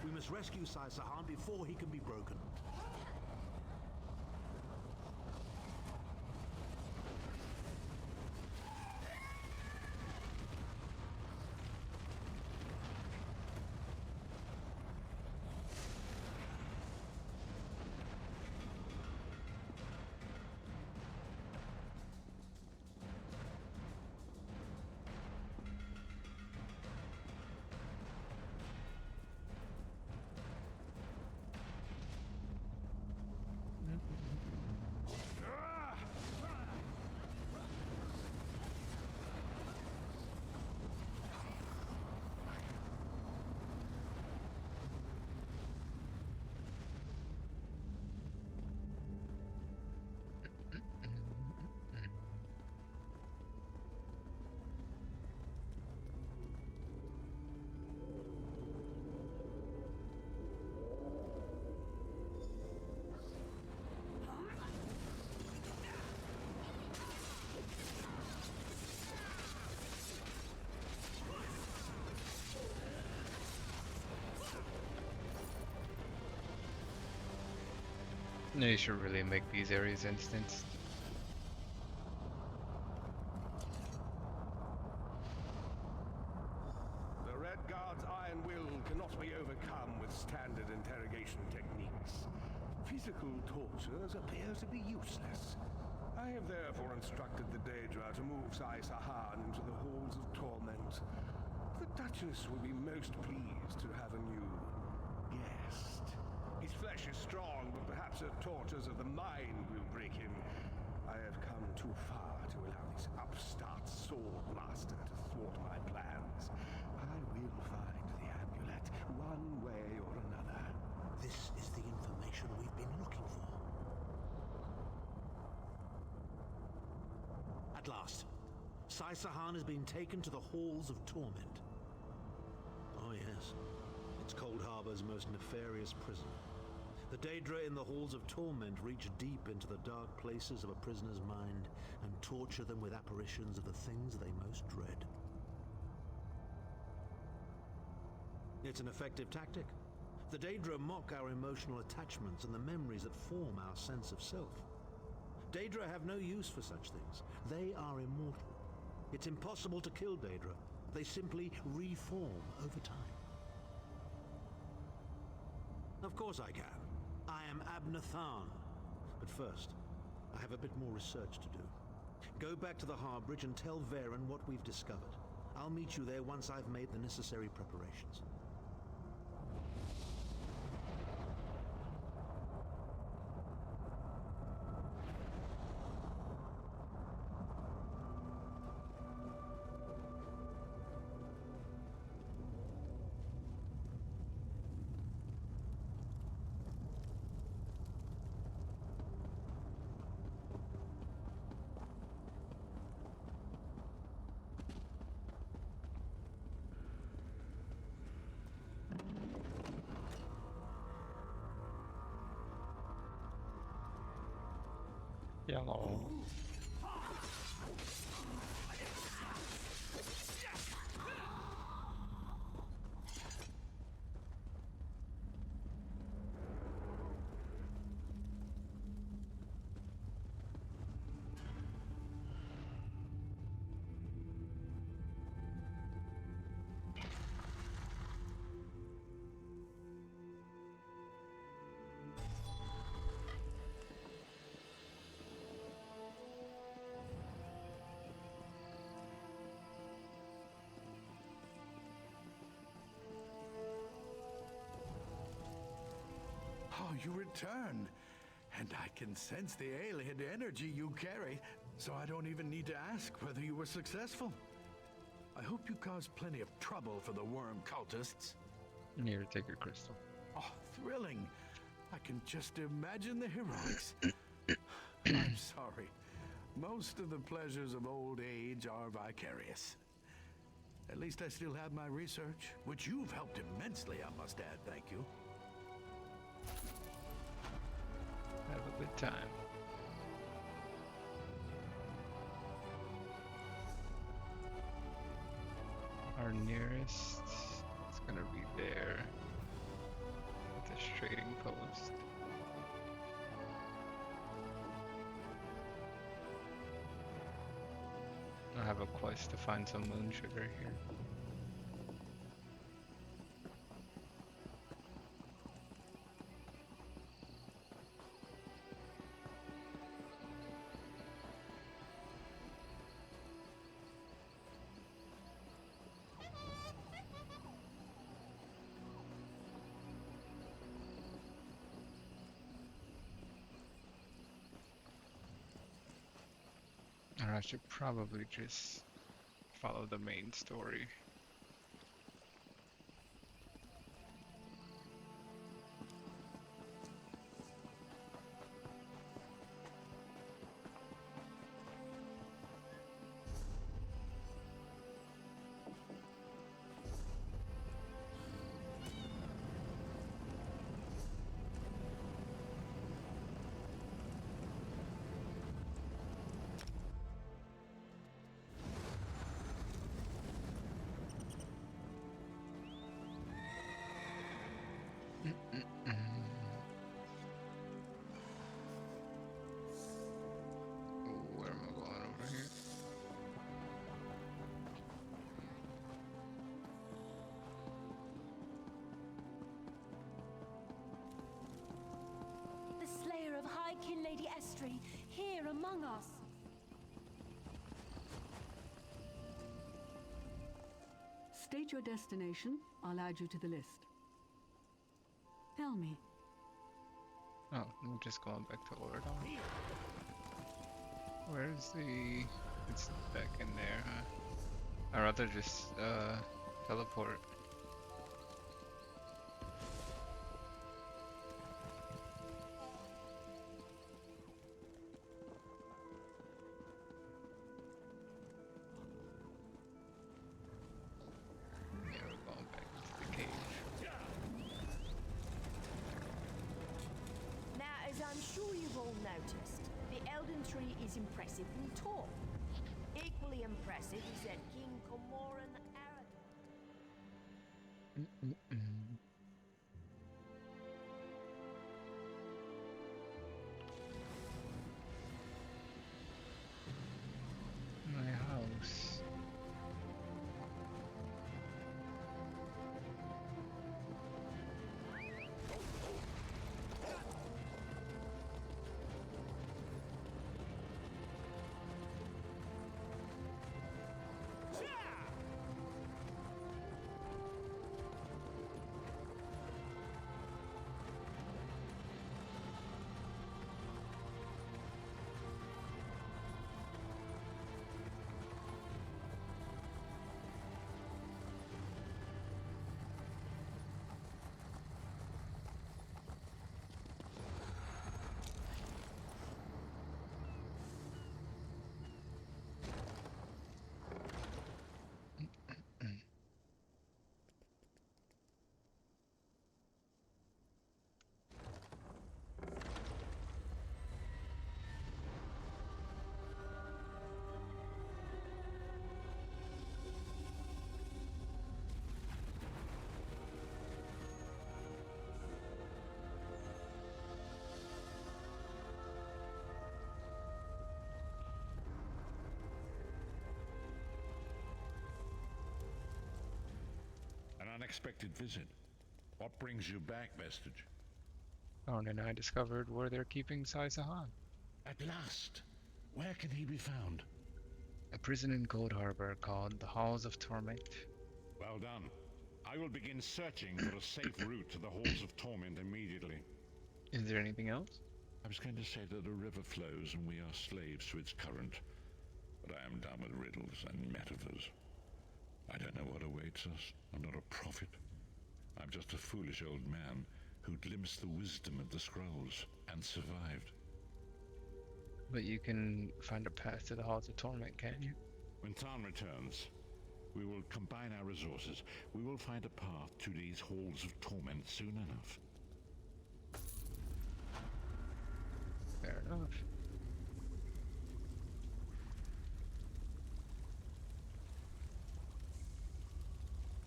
We must rescue Sai Sahan before he can be broken. No, you should really make these areas instanced. The Red Guard's iron will cannot be overcome with standard interrogation techniques. Physical tortures appear to be useless. I have therefore instructed the Daedra to move Sai Sahan into the halls of torment. The Duchess will be most pleased to have a new guest. His flesh is strong, but perhaps her tortures of the mind will break him. I have come too far to allow this upstart sword master to thwart my plans. I will find the amulet, one way or another. This is the information we've been looking for. At last, Sai Sahan has been taken to the Halls of Torment. Oh yes, it's Cold Harbor's most nefarious prison. The Daedra in the Halls of Torment reach deep into the dark places of a prisoner's mind and torture them with apparitions of the things they most dread. It's an effective tactic. The Daedra mock our emotional attachments and the memories that form our sense of self. Daedra have no use for such things. They are immortal. It's impossible to kill Daedra. They simply reform over time. Of course I can. I am Abner Tharn. But first, I have a bit more research to do. Go back to the Harbridge and tell Varen what we've discovered. I'll meet you there once I've made the necessary preparations. Yellow. Oh, you return. And I can sense the alien energy you carry, so I don't even need to ask whether you were successful. I hope you caused plenty of trouble for the worm cultists. Here, take your crystal. Oh, thrilling. I can just imagine the heroics. I'm sorry. Most of the pleasures of old age are vicarious. At least I still have my research, which you've helped immensely, I must add. Thank you. Have a good time. Our nearest is gonna be there at this trading post. I have a quest to find some moon sugar here. Or I should probably just follow the main story. Where am I going over here? The slayer of High Kin Lady Estri, here among us. State your destination. I'll add you to the list. Tell me. Oh, I'm just going back to Oradon. Where's the... It's back in there, huh? I'd rather just, teleport. Yeah, we're going back to the cave. Now, as I'm sure you've all noticed, the Elden Tree is impressively tall. Equally impressive is that King Comoran Aradon. My house. An unexpected visit. What brings you back, Vestige? Thorn and I discovered where they're keeping Sai Sahan. At last! Where can he be found? A prison in Cold Harbor called the Halls of Torment. Well done. I will begin searching for a safe route to the Halls of Torment immediately. Is there anything else? I was going to say that a river flows and we are slaves to its current, but I am done with riddles and metaphors. I don't know what awaits us. I'm not a prophet. I'm just a foolish old man who glimpsed the wisdom of the scrolls and survived. But you can find a path to the Halls of Torment, can't you? When Tarn returns, we will combine our resources. We will find a path to these halls of torment soon enough. Fair enough.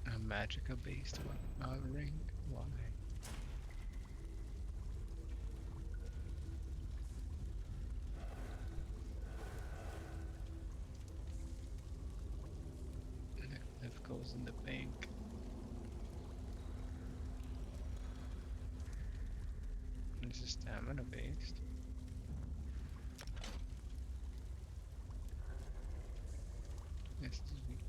A magica-based one. Ring. Why? If goes in the bank. This is stamina based. This is weaker.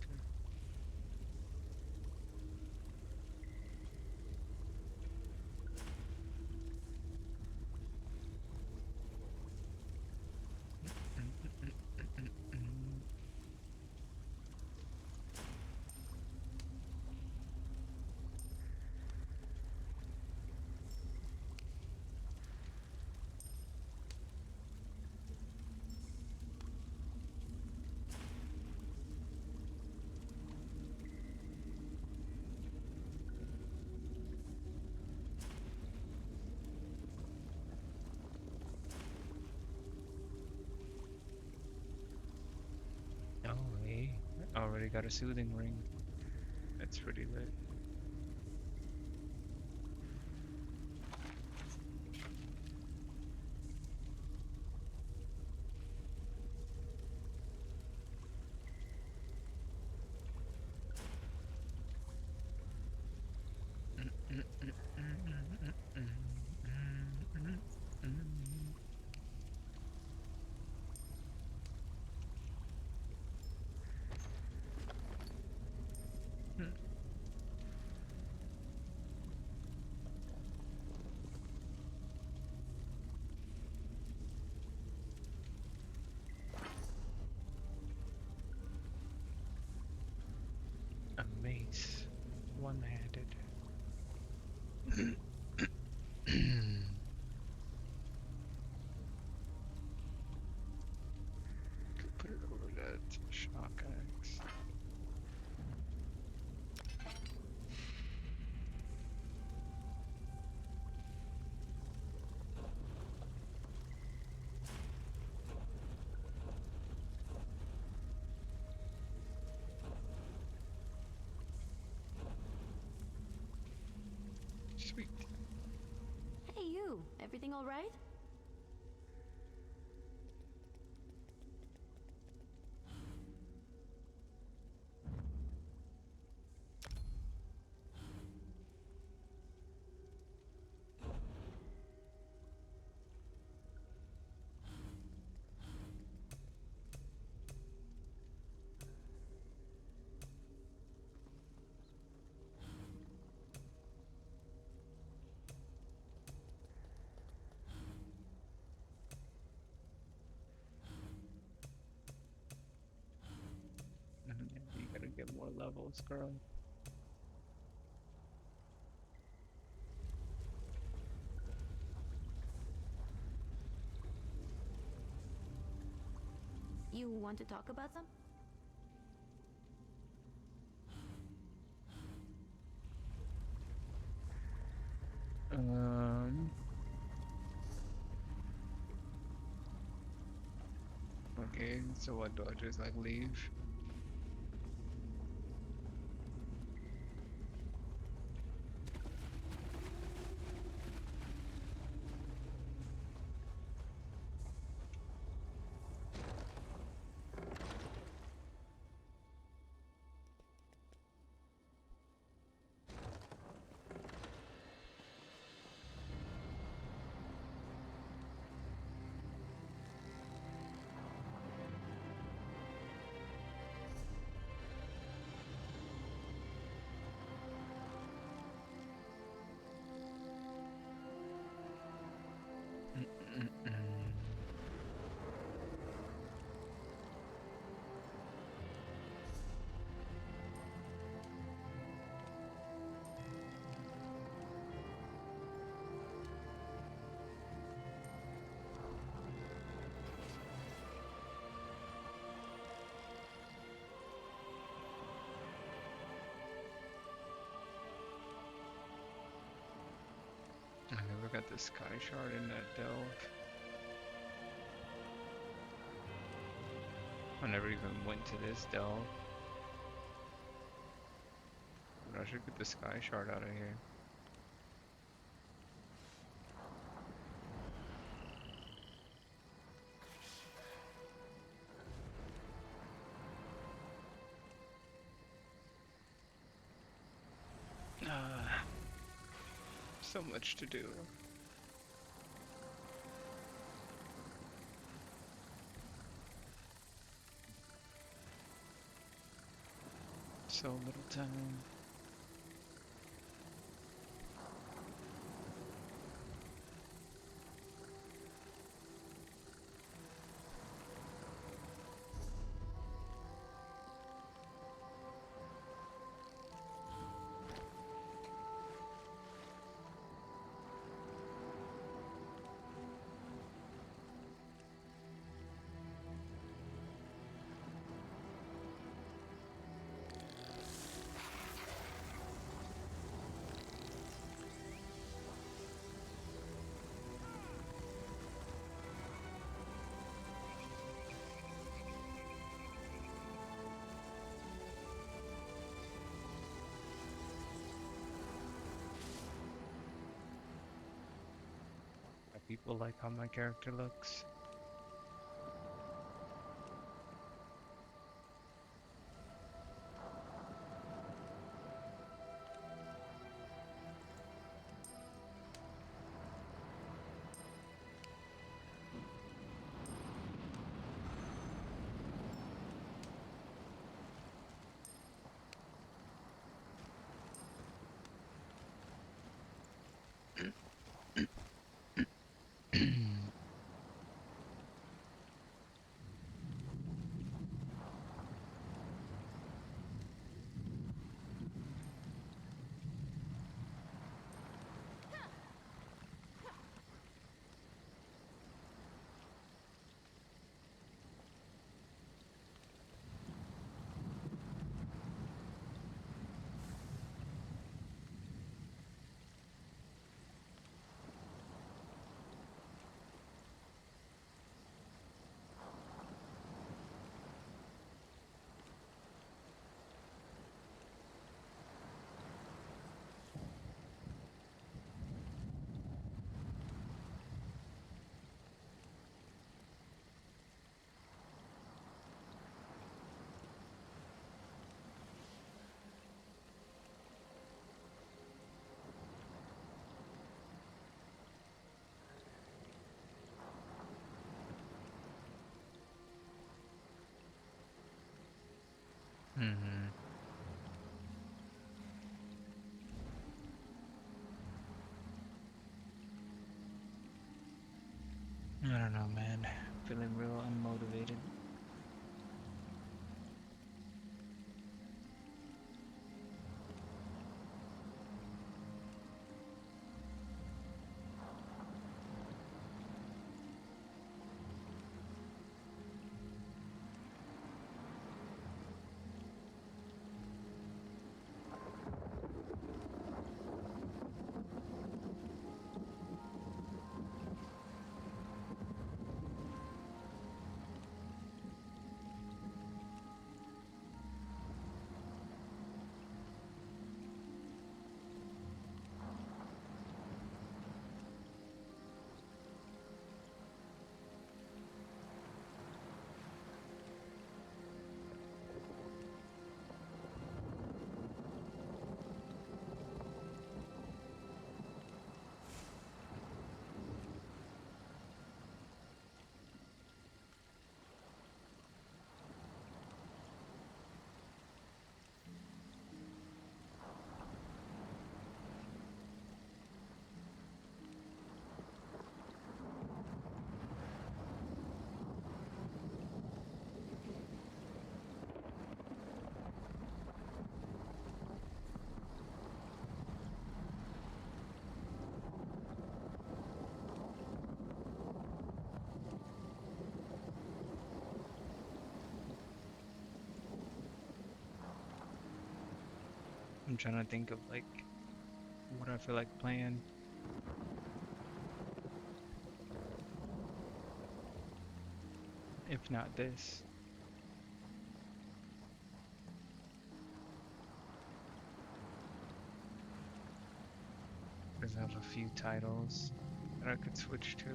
Oh, hey, I already got a soothing ring. That's pretty lit. A mace. One-handed. Could put it over that shock axe. Sweet. Hey, you. Everything all right? You gotta get more levels, girl. You want to talk about some? Okay, so what do I just like leave? I never got the sky shard in that delve. I never even went to this delve. But I should get the sky shard out of here. So much to do. So little time. People like how my character looks. Mm-hmm. I don't know, man. Feeling real unmotivated. I'm trying to think of like what I feel like playing. if not this. Because I have a few titles that I could switch to.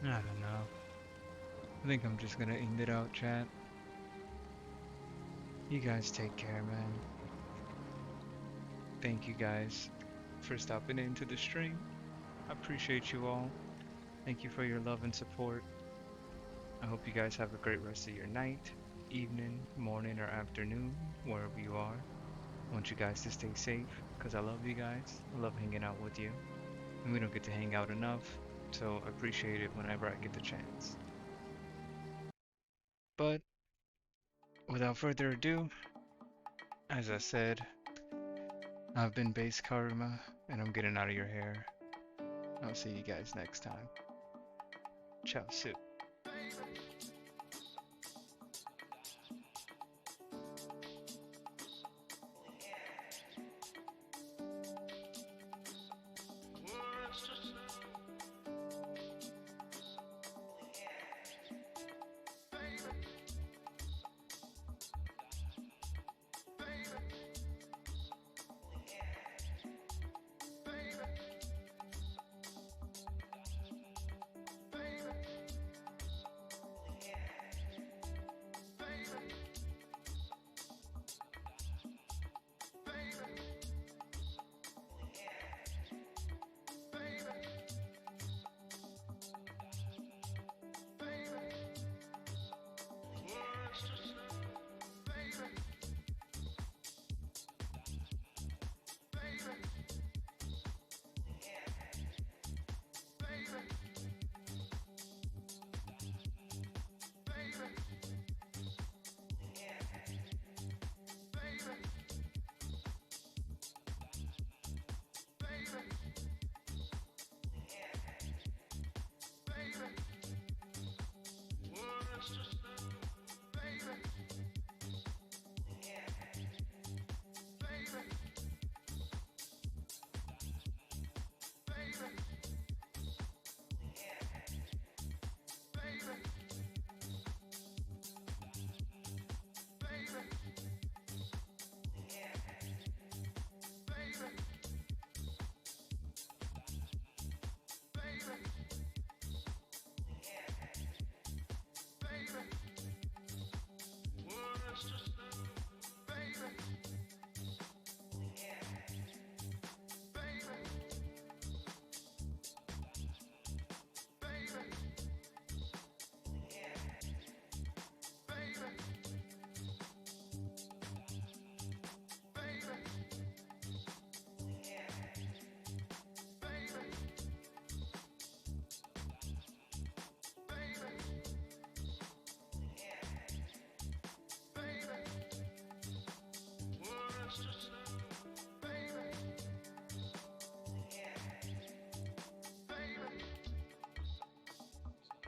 I don't know. I think I'm just gonna end it out, chat. You guys take care, man. Thank you guys for stopping into the stream. I appreciate you all. Thank you for your love and support. I hope you guys have a great rest of your night, evening, morning, or afternoon, wherever you are. I want you guys to stay safe, because I love you guys. I love hanging out with you. And we don't get to hang out enough, so I appreciate it whenever I get the chance. But without further ado, as I said, I've been basedKaruma, and I'm getting out of your hair. I'll see you guys next time. Ciao, Sue. Just